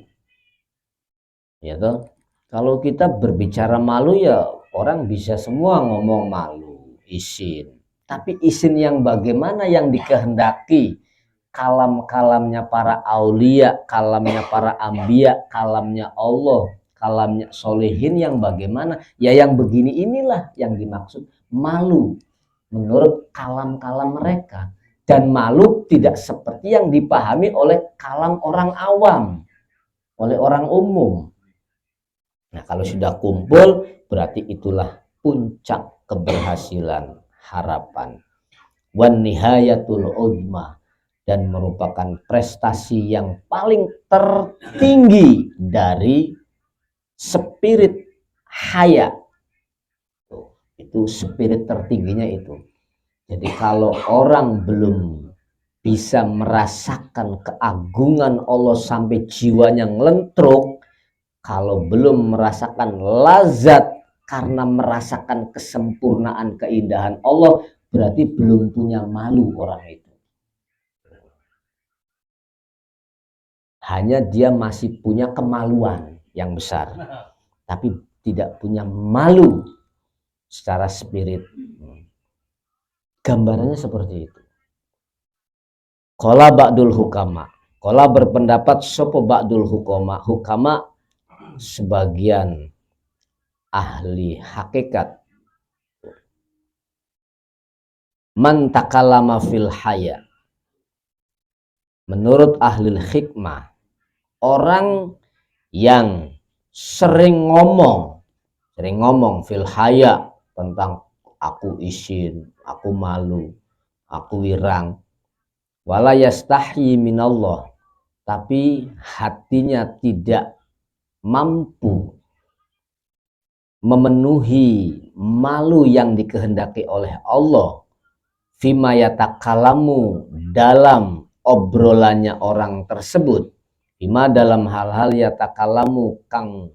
Ya toh? Kalau kita berbicara malu ya orang bisa semua ngomong malu, isin. Tapi isin yang bagaimana yang dikehendaki? Kalam-kalamnya para aulia, kalamnya para ambia, kalamnya Allah, kalamnya solehin yang bagaimana? Ya yang begini inilah yang dimaksud malu menurut kalam-kalam mereka. Dan malu tidak seperti yang dipahami oleh kalam orang awam, oleh orang umum. Nah, kalau sudah kumpul berarti itulah puncak keberhasilan harapan. Wan nihayatul uzma, dan merupakan prestasi yang paling tertinggi dari spirit haya. Itu spirit tertingginya itu. Jadi kalau orang belum bisa merasakan keagungan Allah sampai jiwanya ngelentruk, kalau belum merasakan lazat karena merasakan kesempurnaan keindahan Allah, berarti belum punya malu orang itu. Hanya dia masih punya kemaluan yang besar, tapi tidak punya malu secara spirit. Gambarannya seperti itu. Qala ba'dul hukama. Qala berpendapat sopo ba'dul hukama sebagian ahli hakikat. Man takallama fil haya. Menurut ahli hikmah, orang yang sering ngomong fil haya tentang aku izin, aku malu, aku wirang, wala yastahyi minallah, tapi hatinya tidak mampu memenuhi malu yang dikehendaki oleh Allah, fima yatakalamu, dalam obrolannya orang tersebut, fima dalam hal-hal yatakalamu kang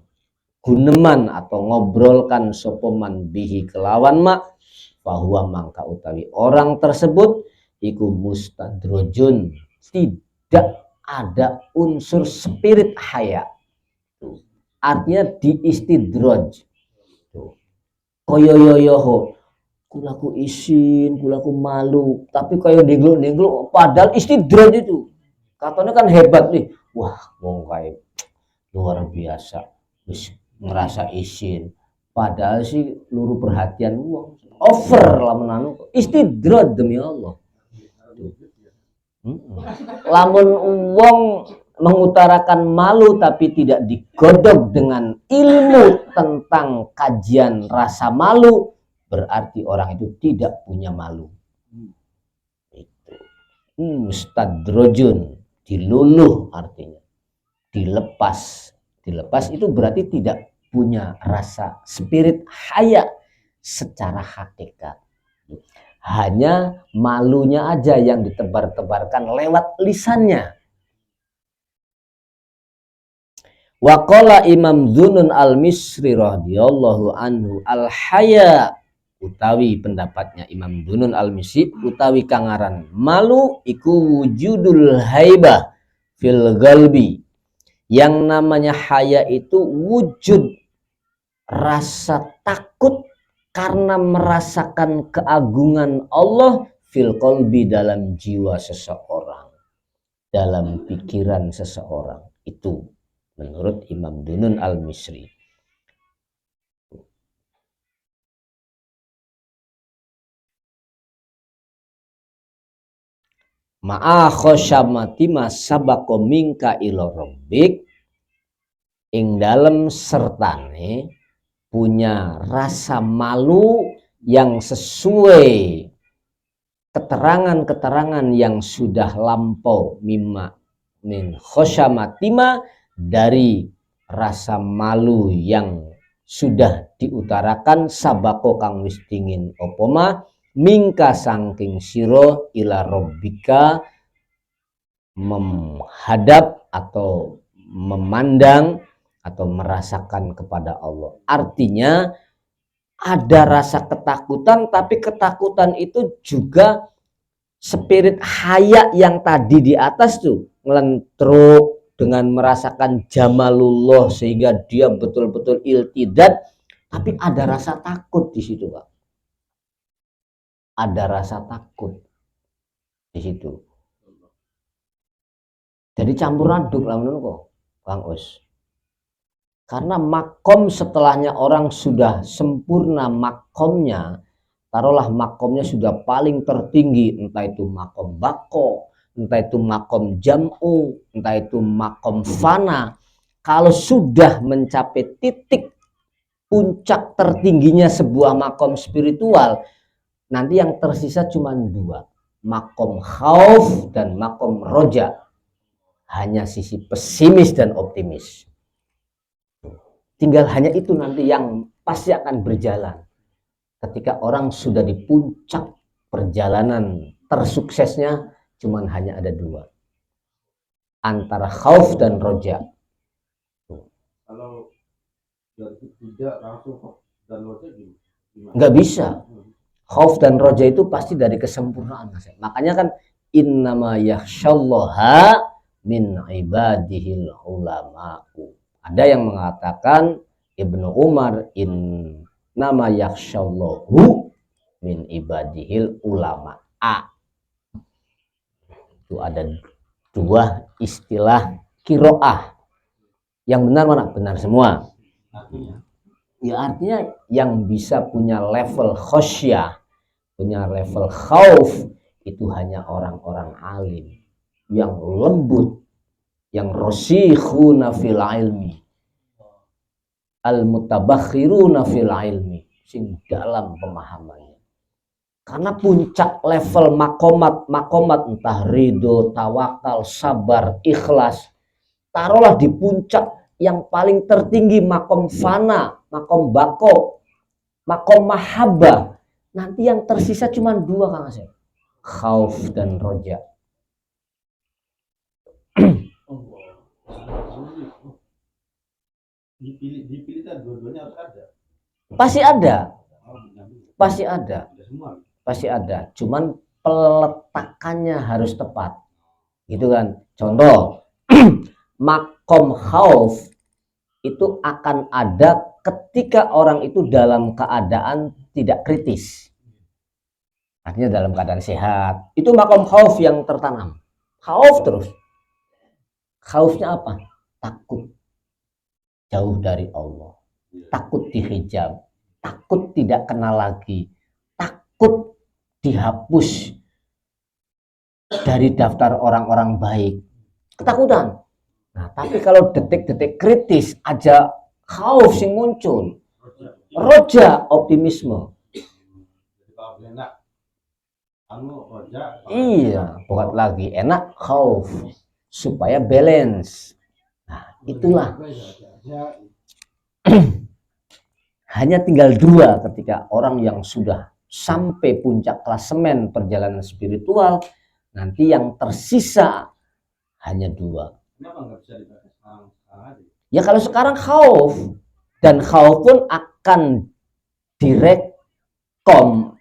guneman atau ngobrolkan sopoman bihi kelawan mak, bahwa mangka utawi orang tersebut iku mustadrojun, tidak ada unsur spirit haya. Artinya diistidroj. Koyoyoyoho, kulaku isin, kulaku malu, tapi kayak denglo, padahal istidroj itu. Katanya kan hebat nih. Wah, wong kayak luar biasa. Wis ngerasa isin. Padahal sih luruh perhatian wong. Over lah menanu. Istidroj demi Allah. Lamun wong mengutarakan malu tapi tidak digodok dengan ilmu tentang kajian rasa malu, berarti orang itu tidak punya malu. Itu mustadrojun, diluluh artinya, dilepas itu berarti tidak punya rasa spirit haya secara hakikat. Hanya malunya aja yang ditebar-tebarkan lewat lisannya. Waqala Imam Dzunun al-Misri radhiyallahu anhu al-haya, utawi pendapatnya Imam Dzunun al-Misri, utawi kangaran malu iku wujudul haibah fil qalbi. Yang namanya haya itu wujud rasa takut karena merasakan keagungan Allah fil qalbi, dalam jiwa seseorang, dalam pikiran seseorang. Itu menurut Imam Dzunun al-Misri. Ma'a khosyamati masabako minka ila rabbik, ing dalem sertane punya rasa malu yang sesuai keterangan-keterangan yang sudah lampau, mimma min khosyamatima, dari rasa malu yang sudah diutarakan, sabako kang wis dingin opoma mingka sangking siro ila robbika, menghadap atau memandang atau merasakan kepada Allah. Artinya ada rasa ketakutan, tapi ketakutan itu juga spirit haya yang tadi di atas tuh ngelentruk dengan merasakan jamalullah sehingga dia betul-betul iltidad, tapi ada rasa takut di situ, Pak. Ada rasa takut di situ. Jadi campur aduk lah menurut kok, Kang Us. Karena makom setelahnya orang sudah sempurna makomnya, taruhlah makomnya sudah paling tertinggi, entah itu makom bako, entah itu makom jam'u, entah itu makom fana, Kalau sudah mencapai titik puncak tertingginya sebuah makom spiritual, nanti yang tersisa cuma dua, makom khauf dan makom roja. Hanya sisi pesimis dan optimis. Tinggal hanya itu nanti yang pasti akan berjalan. Ketika orang sudah di puncak perjalanan tersuksesnya, cuma hanya ada dua, antara khauf dan roja. Kalau tidak langsung khauf dan roja gimana? Nggak bisa. Khauf dan roja itu pasti dari kesempurnaan. Makanya kan innama yakhsyallaha min ibadihil ulama'u. Ada yang mengatakan Ibnu Umar innama yakhsyallahu min ibadihil ulama'a. Itu ada dua istilah kiroah. Yang benar mana? Benar semua. Ya artinya yang bisa punya level khosyah, punya level khauf, itu hanya orang-orang alim yang lembut, yang rasikhuna fil ilmi, al-mutabakhiruna fil ilmi, sing dalam pemahamannya. Karena puncak level makomat entah ridho, tawakal, sabar, ikhlas, taruhlah di puncak yang paling tertinggi, makom fana, makom bako, makom mahabbah. Nanti yang tersisa cuma dua, Kang Asep, khauf dan roja. Dipilih kan dua-duanya harus ada. Pasti ada. Pasti ada. Pasti ada. Cuman peletakannya harus tepat. Gitu kan. Contoh, makom khauf itu akan ada ketika orang itu dalam keadaan tidak kritis. Artinya dalam keadaan sehat. Itu makom khauf yang tertanam. Khauf terus. Khaufnya apa? Takut jauh dari Allah. Takut dihijab. Takut tidak kenal lagi. Takut dihapus dari daftar orang-orang baik. Ketakutan. Nah, tapi kalau detik-detik kritis aja khauf sing muncul. Roja, optimisme. Iya, buat lagi enak khauf supaya balance. Nah, itulah. Hanya tinggal dua ketika orang yang sudah sampai puncak klasemen perjalanan spiritual, nanti yang tersisa hanya dua. Kenapa nggak bisa dibahas sekarang aja? Ya kalau sekarang khauf, dan khauf pun akan direkom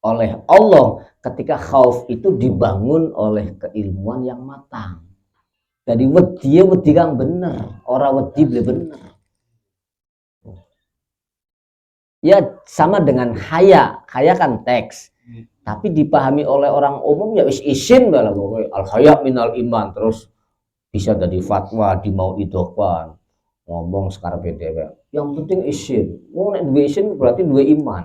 oleh Allah ketika khauf itu dibangun oleh keilmuan yang matang. Jadi wedi kang bener, orang wedi beli bener. Ya sama dengan haya kan teks, tapi dipahami oleh orang umum ya isin dalam al haya minal iman, terus bisa jadi fatwa di mau idokan ngomong sekarang beda. Yang penting isin, nek dua isin berarti dua iman,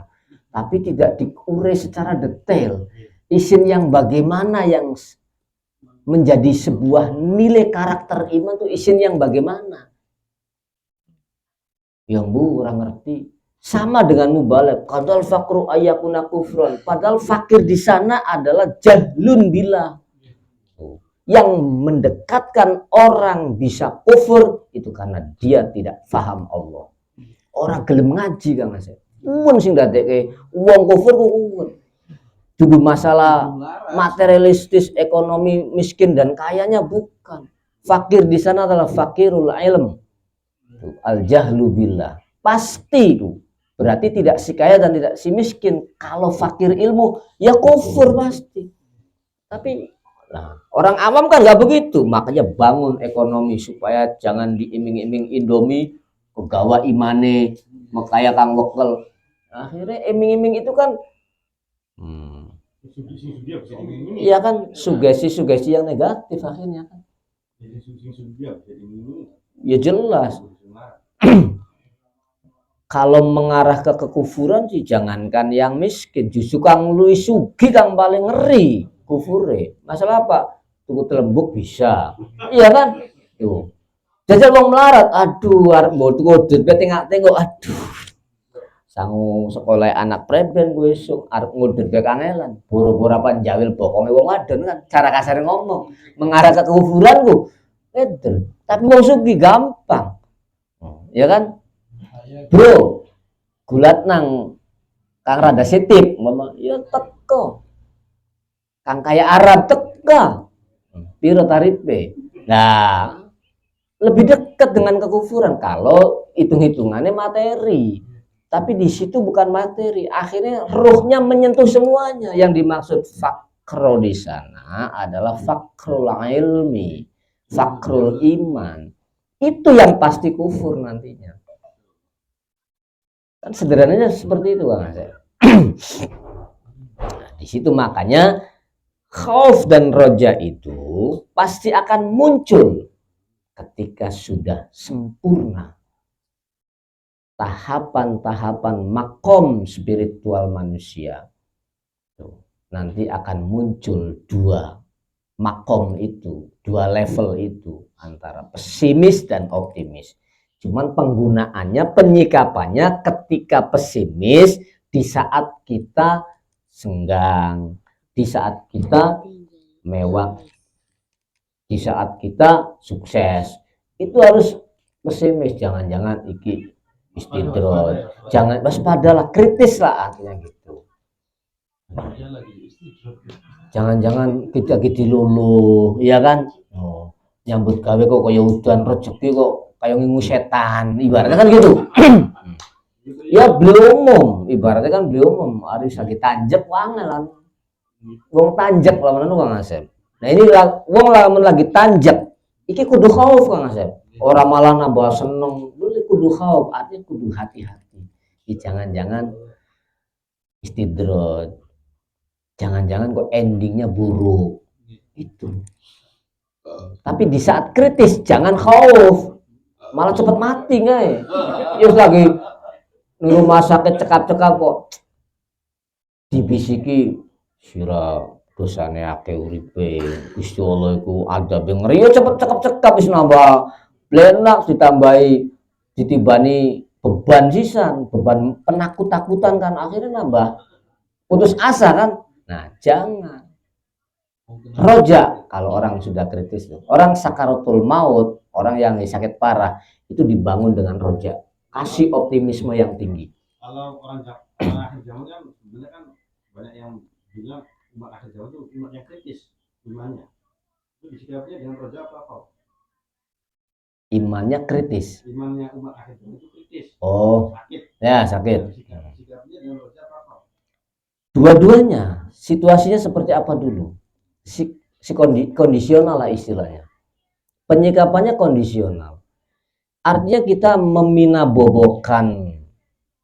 tapi tidak diurai secara detail. Isin yang bagaimana yang menjadi sebuah nilai karakter iman tuh isin yang bagaimana? Yang orang ngerti. Sama dengan mubalagh, qadal faqru ayyakuna kufron. Padahal fakir di sana adalah jahlun billah. Yang mendekatkan orang bisa kufur itu karena dia tidak paham Allah. Orang gelem ngaji Kang Asep. Mun sing dadekke wong kufur ku dudu masalah materialistis, ekonomi, miskin dan kayanya bukan. Fakir di sana adalah fakirul ilm. Al jahlu billah. Pasti itu. Berarti tidak si kaya dan tidak si miskin. Kalau fakir ilmu ya kufur pasti. Tapi nah, orang awam kan nggak begitu. Makanya bangun ekonomi supaya jangan diiming-iming Indomie, kegawa imane, makaya kang lokal. Akhirnya iming-iming itu kan iya kan sugesti-sugesti yang negatif akhirnya kan. Ya jelas. Kalau mengarah ke kekufuran sih jangankan yang miskin, justru kang luwih sugih kang paling ngeri kufure. Masalah apa? Tuku telembuk bisa. Iya kan? Tuh. Jajal wong melarat, aduh arep ngodut tengok aduh. Sangu sekolah anak preben gue esuk arep ngodut be kangelan. Boro-boro panjawil bokonge wong wadon kan cara kasar ngomong, mengarah ke kekufuran ku. Edel. Tapi wong sugih gampang. Ya kan? Bro, gulat nang Kang rada sitip, mama, ya teko. Kang kaya Arab teka. Piro tarife? Nah, lebih dekat dengan kekufuran kalau hitung-hitungannya materi. Tapi di situ bukan materi, akhirnya ruhnya menyentuh semuanya. Yang dimaksud fakro di sana adalah fakrul ilmi, fakrul iman. Itu yang pasti kufur nantinya. Kan sederhananya seperti itu Kang Asep. Nah, di situ makanya khauf dan roja itu pasti akan muncul ketika sudah sempurna tahapan-tahapan makom spiritual manusia. Tuh, nanti akan muncul dua makom itu, dua level itu antara pesimis dan optimis. Cuman penggunaannya, penyikapannya ketika pesimis di saat kita senggang, di saat kita mewah, di saat kita sukses. Itu harus pesimis, jangan-jangan iki istidroj, jangan waspadalah, kritis lah artinya gitu. Jangan-jangan kita gitu luluh, ya kan? Oh, nyambut gawe kok kaya udan rezeki kok kayak ngingu setan, ibaratnya kan gitu. Ya beliau umum, ibaratnya kan beliau umum harus lagi tanjek wangelan, wong tanjek lawan anu Kang Asep. Nah ini wong lamun lagi tanjek, iki kudu khauf Kang Asep. Orang malah nambah seneng, kudu khauf, artinya kudu hati-hati. Jangan-jangan istidroj, jangan-jangan kok endingnya buruk itu. Tapi di saat kritis jangan khauf, malah cepet mati ngai. Yus lagi di rumah sakit cekap-cekap kok dibisiki sira dosane akeh uripe, Gusti Allah iku adabe ngeri, ya cepet cekap-cekap wis nambah blenak, ditambahi ditibani beban sisan, beban penakut-takutan kan akhirnya nambah putus asa kan. Nah, jangan roja kalau orang sudah kritis, orang sakaratul maut, orang yang sakit parah itu dibangun dengan roja, kasih optimisme yang tinggi. Kalau orang akhir zaman kan sebenarnya kan banyak yang bilang umat akhir zaman itu umat yang kritis imannya. Itu disikapinya dengan roja apa? Imannya kritis. Imannya umat akhir zaman itu kritis. Oh, sakit. Ya sakit. Disikapinya dengan roja apa? Dua-duanya situasinya seperti apa dulu? Kondisional lah istilahnya. Penyikapannya kondisional. Artinya kita meminabobokan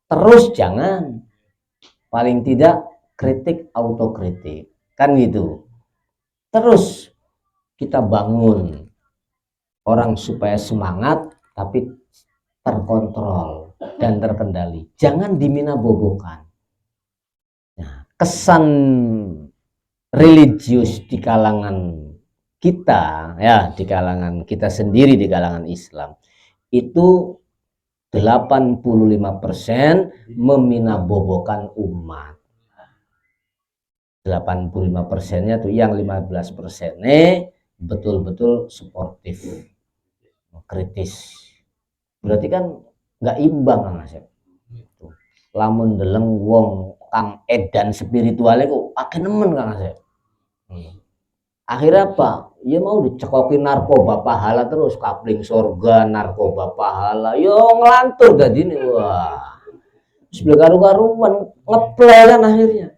terus jangan. Paling tidak kritik autokritik. Kan gitu. Terus kita bangun orang supaya semangat tapi terkontrol dan terkendali. Jangan diminabobokan. Nah, kesan religius di kalangan kita, ya di kalangan kita sendiri, di kalangan Islam itu 85% meminabobokan umat. 85%-nya tuh, yang 15%-nya betul-betul suportif, kritis. Berarti kan nggak imbang Kang Asep. Lamun deleng wong kang edan spiritualnya kok pakai nemen Kang Asep. Akhirnya apa? Ya mau dicekokin narkoba pahala terus, kapling surga, narkoba pahala. Yo ngelantur dadi ini. Wah. Sebelah karu-karuan ngeplay kan akhirnya.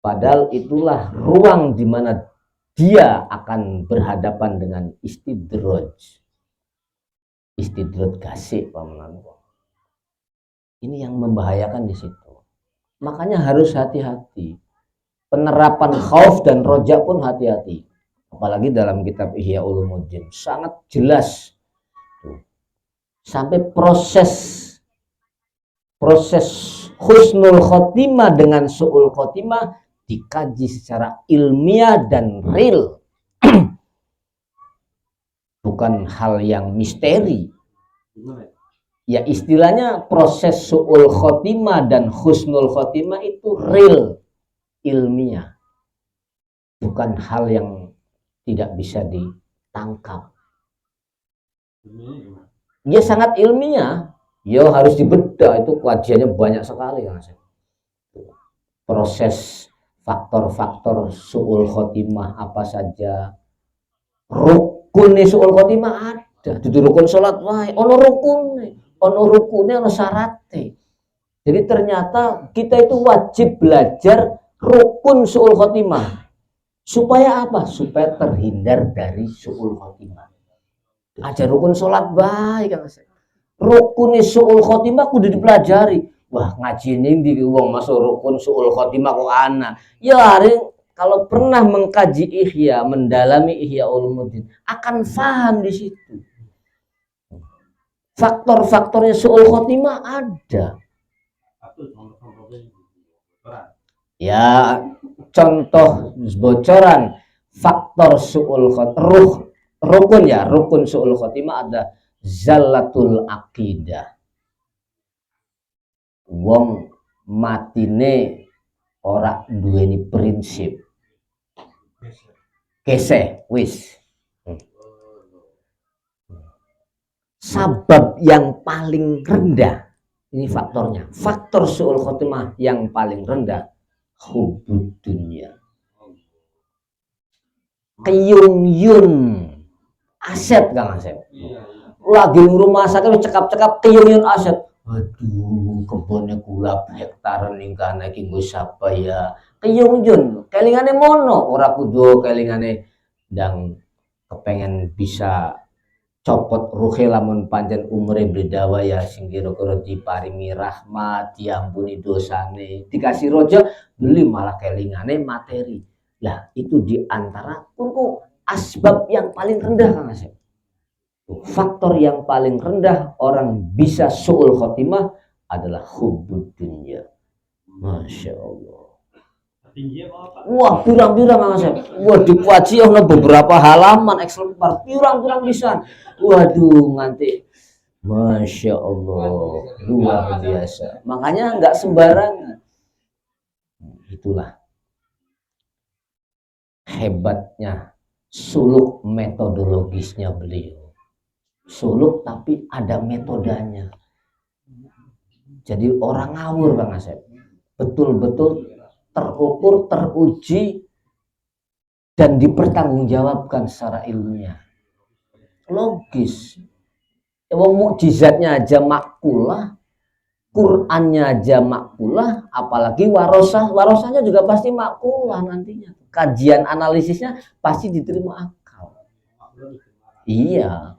Padahal itulah ruang di mana dia akan berhadapan dengan istidroj. Istidroj gasik paman. Ini yang membahayakan di situ. Makanya harus hati-hati. Penerapan khauf dan roja pun hati-hati. Apalagi dalam kitab Ihya Ulumuddin sangat jelas. Sampai proses husnul khotimah dengan su'ul khotimah dikaji secara ilmiah dan real. bukan hal yang misteri. Gimana? Ya istilahnya proses su'ul khotimah dan husnul khotimah itu real, ilmiah. Bukan hal yang tidak bisa ditangkap. Dia sangat ilmiah. Ya harus dibedah, itu kajiannya banyak sekali kan. Proses faktor-faktor su'ul khotimah apa saja. Rukun su'ul khotimah ada. Dudu rukun sholat wae ono rukune. Ono rukune, ono syaratnya. Jadi ternyata kita itu wajib belajar rukun su'ul khotimah. Supaya apa? Supaya terhindar dari su'ul khotimah. Aja rukun sholat baik kan. Rukun su'ul khotimah kudu dipelajari. Wah ngaji ini di wong masuk rukun su'ul khotimah kok ana. Ya hari kalau pernah mengkaji Ihya, mendalami Ihya Ulumuddin, akan paham di situ. Faktor-faktornya su'ul khotimah ada. Ya, contoh bocoran faktor su'ul khotimah, rukun ya, rukun su'ul khotimah ada zallatul aqidah. Wong matine ora duweni prinsip. Keseh, wis. Sabab yang paling rendah, ini faktornya, faktor su'ul khotimah yang paling rendah, hubbud dunya. Keyung-yung aset Kang Asep. Lagi rumah sakit cekap-cekap keyung-yung aset. Aduh, kebunnya gula hektaran ning kana iki nggo sapa ya. Keyung-yung, kelingane mono, ora kudu kelingane ndang kepengen bisa copot ruhe lamun pancen umure bledawa ya sing kira-kira diparingi rahmat, diampuni dosane, dikasih rojo, beli malah kelingane materi. Lah itu diantara kunku asbab yang paling rendah Kang Asep. Faktor yang paling rendah orang bisa su'ul khotimah adalah hubbud dunya. Masya Allah. Wah, pirang-pirang Kang Asep. Wah, dikuaci ono beberapa halaman Excel pirang-pirang pisan. Waduh, nganti Masya Allah, luar biasa. Makanya nggak sembarangan. Itulah hebatnya suluk metodologisnya beliau. Suluk tapi ada metodenya. Jadi orang ngawur Kang Asep. Betul-betul terukur, teruji, dan dipertanggungjawabkan secara ilmiah. Logis. Wong mukjizatnya aja makulah, Qur'annya aja makulah, apalagi warosahnya juga pasti makulah nantinya. Kajian analisisnya pasti diterima akal. Iya.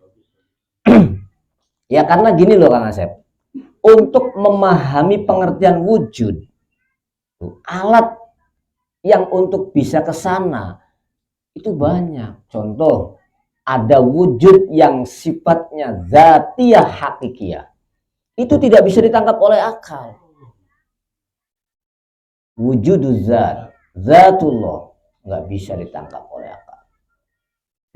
Ya karena gini loh Kang Asep. Untuk memahami pengertian wujud, alat yang untuk bisa ke sana itu banyak. Contoh, ada wujud yang sifatnya zatiyah hakikiyah. Itu tidak bisa ditangkap oleh akal. Wujud zat, zatullah nggak bisa ditangkap oleh akal.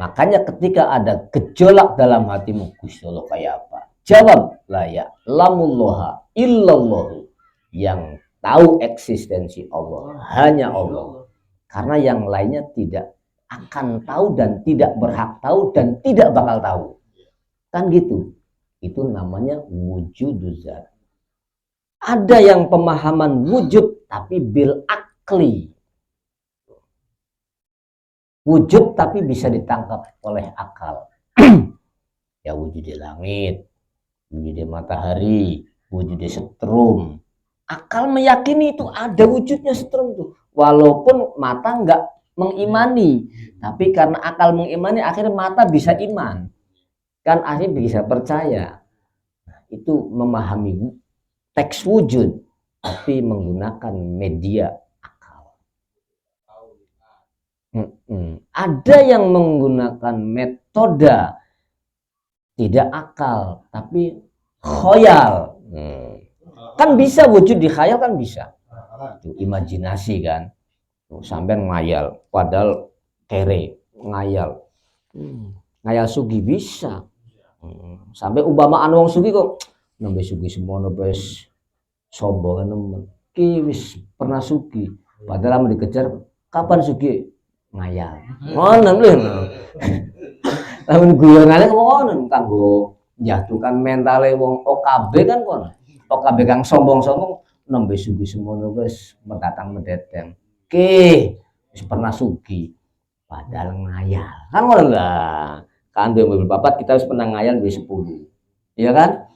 Makanya ketika ada gejolak dalam hatimu, Gusti Allah kayak apa? Jawab, la ya'lamullaha illallah. Yang tahu eksistensi Allah hanya Allah. Karena yang lainnya tidak akan tahu dan tidak berhak tahu dan tidak bakal tahu. Kan gitu. Itu namanya wujud zat. Ada yang pemahaman wujud tapi bil akli. Wujud tapi bisa ditangkap oleh akal. Ya wujud di langit, wujud di matahari, wujud di setrum. Akal meyakini itu ada wujudnya setrum tuh. Walaupun mata nggak mengimani, tapi karena akal mengimani akhirnya mata bisa iman. Kan akhirnya bisa percaya. Nah, itu memahami teks wujud tapi menggunakan media akal. Ada yang menggunakan metode tidak akal tapi khoyal. Kan bisa wujud di khayal kan bisa. Itu imajinasi kan. Sampai ngayal padahal kere ngayal. ngayal sugi bisa. Sampai umpamaan wong sugi kok nembe sugi semono wis sombong nemen. Ki wis pernah sugi, padahal mau dikejar kapan sugi ngayal. Ngono lho. Lamun guyonane ngono kanggo njatuhkan mentale wong OKB kan kono. OKB kang sombong-sombong nembe sugi semono wis mendatang medeteng. Ki wis pernah sugi, padahal ngayal. Kan ngono lah. Kan duwe mobil papat kita harus pernah ngayal duwe 10. Iya kan?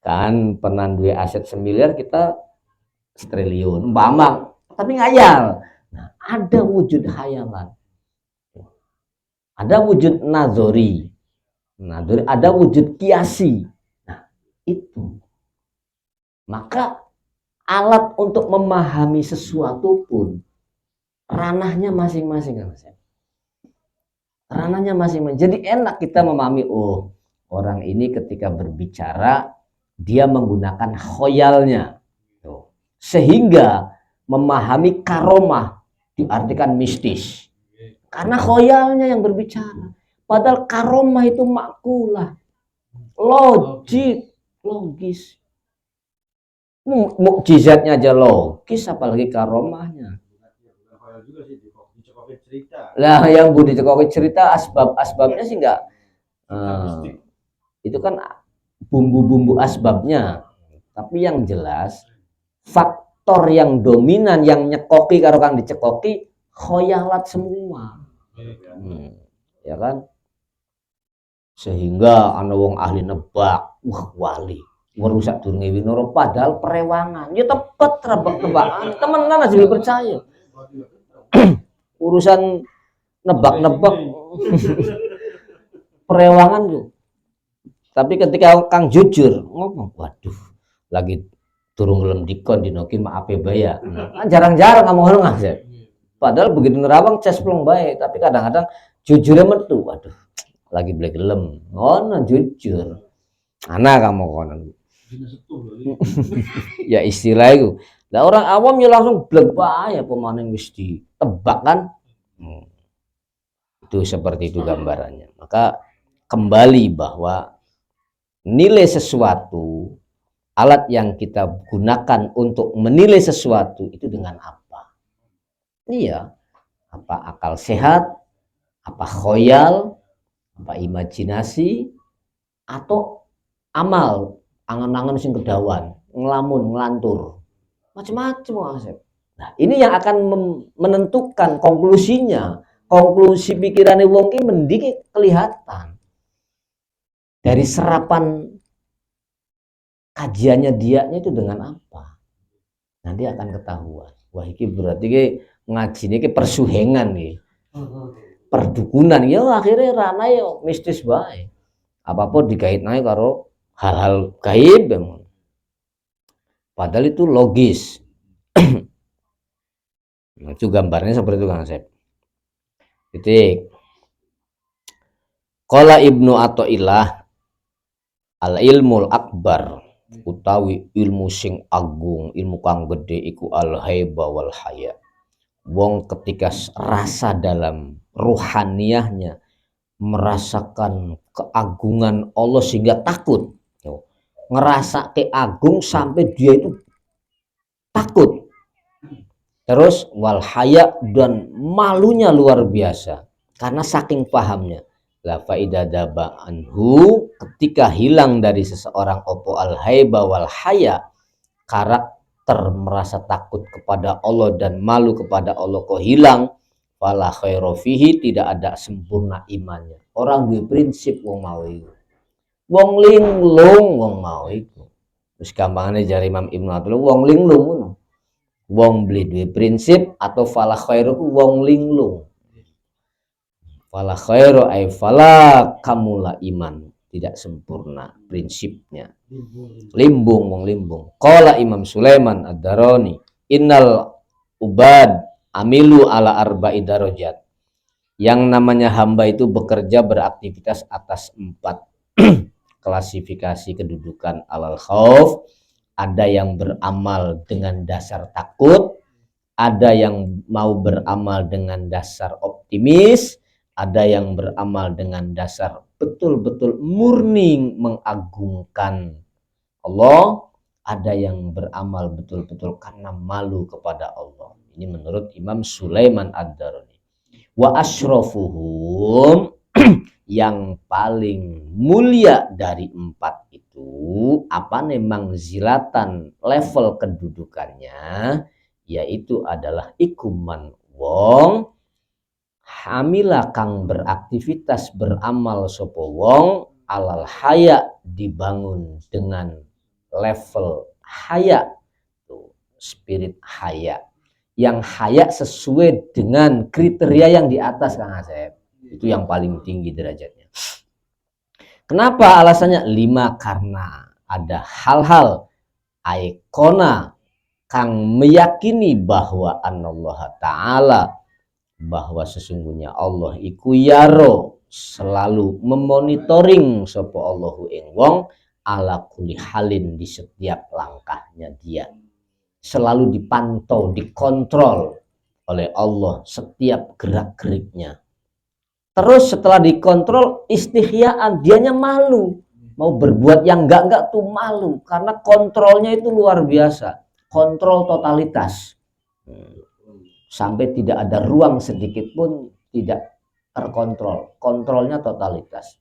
Kan pernah duwe aset 1 miliar kita 1 triliun umpama, tapi ngayal. Nah, ada wujud hayalan. Ada wujud nazori. Ada wujud kiasi. Nah, itu. Maka alat untuk memahami sesuatu pun ranahnya masing-masing kan, Mas. Ranahnya masing-masing. Jadi enak kita memahami, oh, orang ini ketika berbicara dia menggunakan khoyalnya. Sehingga memahami karomah diartikan mistis. Karena khoyalnya yang berbicara. Padahal karomah itu makulah, logis. Mukjizatnya aja logis, apalagi karomahnya. Lah yang budi cekoki cerita asbabnya sih enggak. Itu kan bumbu-bumbu asbabnya. Tapi yang jelas faktor yang dominan yang nyekoki karo kang dicekoki khoyalat semua. Ya kan? Sehingga ana wong ahli nebak, wah wali. Merusak durunge winara padahal perewangan. Ya tepet tebak-tebakan. Temenan aja percaya. Urusan nebak-nebak perewangan tuh. Tapi ketika kang jujur ngomong, waduh, lagi turun gelem dikon dinoki maape baya. Kan jarang-jarang ngomong ngono Mas. Padahal begitu nerawang cesplong bae, tapi kadang-kadang jujurnya metu. Waduh, lagi blek gelem. Ngono jujur. Ana kamu kono. Ya istilah itu. Lah orang awam ya langsung blek bae pemaning wis ditebak kan. Itu seperti itu gambarannya. Maka kembali bahwa nilai sesuatu, alat yang kita gunakan untuk menilai sesuatu itu dengan apa? Iya, apa akal sehat, apa khoyal, apa imajinasi, atau amal, angan-angan sing kedawan, ngelamun, ngelantur, macam-macam. Nah, ini yang akan menentukan konklusinya. Konklusi pikirannya wong ki mending kelihatan dari serapan kajiannya dianya itu dengan apa. Nanti akan ketahuan. Wah, ini berarti ki ngaji ini persuhengan nih, perdukunan. Ya akhirnya rana ya mistis bae. Apapun dikaitnya karo hal-hal gaib. Padahal itu logis. Nah, itu gambarnya seperti itu Kang Asep. Titik. Qala Ibnu Athaillah al ilmul akbar utawi ilmu sing agung, ilmu kang gede iku al haiba wal haya. Wong ketika rasa dalam ruhaniyahnya merasakan keagungan Allah sehingga takut. Ngerasa keagung sampai dia itu takut. Terus wal haya dan malunya luar biasa karena saking pahamnya. La faidadaba anhu ketika hilang dari seseorang opo al haiba wal haya, karakter merasa takut kepada Allah dan malu kepada Allah kok hilang, fala khairu fihi, tidak ada sempurna imannya. Orang duwe prinsip wong mau iku. Wong linglung wong mau iku. Terus gampangane jare Imam Ibnu Athaillah wong linglung ngono. Wong beli duwe prinsip atau fala khairu wong linglung. Fala khairu ay fala kamula iman, tidak sempurna prinsipnya. Limbung wong limbung. Qala Imam Sulaiman Ad-Darani, innal ubad amilu ala arba'i darajat. Yang namanya hamba itu bekerja beraktivitas atas 4 klasifikasi kedudukan alal khauf. Ada yang beramal dengan dasar takut, ada yang mau beramal dengan dasar optimis, ada yang beramal dengan dasar betul-betul murni mengagungkan Allah, ada yang beramal betul-betul karena malu kepada Allah. Ini menurut Imam Sulaiman Ad-Darani. Wa asyrafuhum yang paling mulia dari empat itu apa memang zilatan level kedudukannya, yaitu adalah ikuman wong hamila kang beraktivitas beramal sopo wong alal haya dibangun dengan level haya, tuh spirit haya, yang haya sesuai dengan kriteria yang di atas Kang Asep, itu yang paling tinggi derajatnya. Kenapa alasannya? 5, karena ada hal-hal aikona kang meyakini bahwa Allah Ta'ala, bahwa sesungguhnya Allah iku yaro selalu memonitoring sapa Allahu ing wong ala kulli halin, di setiap langkahnya dia selalu dipantau, dikontrol oleh Allah setiap gerak-geriknya. Terus setelah dikontrol istihyaan, dianya malu, mau berbuat yang enggak tuh malu, karena kontrolnya itu luar biasa, kontrol totalitas. Sampai tidak ada ruang sedikit pun tidak terkontrol, kontrolnya totalitas.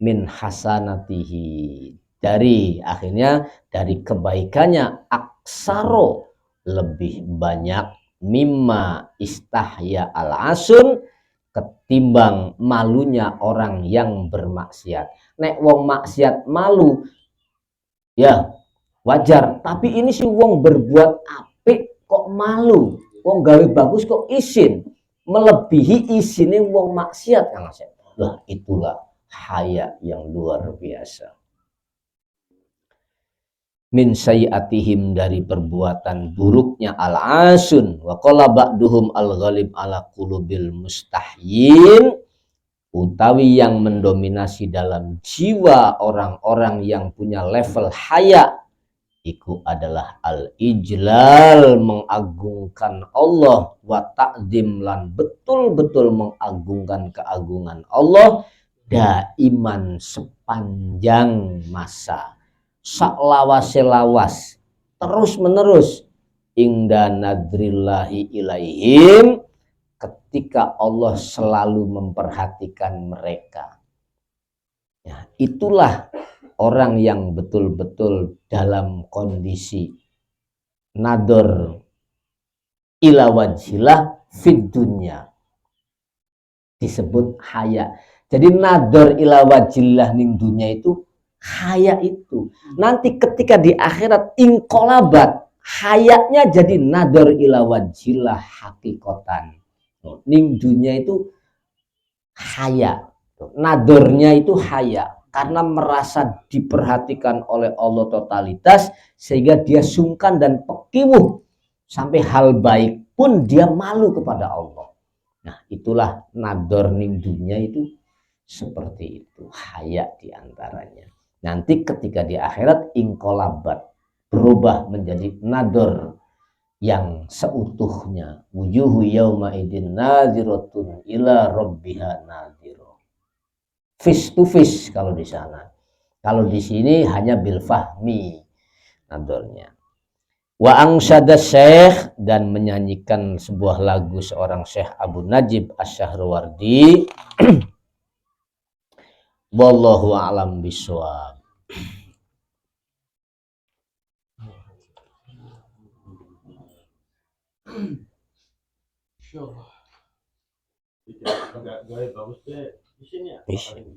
Min hasanatihi, dari akhirnya dari kebaikannya, aksaro lebih banyak, mimma istahya al asun, ketimbang malunya orang yang bermaksiat. Nek wong maksiat malu ya wajar, tapi ini si wong berbuat apik kok malu, wong gawe bagus kok izin, melebihi izinnya wong maksiat Kang Asep. Lah itulah haya yang luar biasa. Min sayiatihim, dari perbuatan buruknya al-asun, wa qala ba'duhum al-ghalib ala qulubil mustahyin, utawi yang mendominasi dalam jiwa orang-orang yang punya level haya iku adalah al-ijlal, mengagungkan Allah, wa ta'zim, lan betul-betul mengagungkan keagungan Allah, daiman, sepanjang masa, saklawas-lawas, terus menerus, ingda nadrillahi ilaihim, ketika Allah selalu memperhatikan mereka. Ya, itulah orang yang betul-betul dalam kondisi nador ila wajhilah fid dunya, disebut haya. Jadi nador ila wajhilah ning dunya itu haya itu. Nanti ketika di akhirat ingkolabat, hayanya jadi nador ila wajhilah hakikotan. Ning dunya itu haya, nadornya itu haya, karena merasa diperhatikan oleh Allah totalitas, sehingga dia sungkan dan pekiwuh, sampai hal baik pun dia malu kepada Allah. Nah itulah nador ning dunya itu seperti itu, haya diantaranya. Nanti ketika di akhirat ingkolabat, berubah menjadi nador yang seutuhnya. Wujuhu yauma idin naziratun ila rabbiha naziro. Face to face kalau di sana. Kalau di sini hanya bil fahmi nadornya. Wa angsyada syekh, dan menyanyikan sebuah lagu seorang Syekh Abu Najib Asy-Syahrawardi. Wallahu a'lam bishawab. Insyaallah. Agak gaya bagus deh di sini ya. Di sini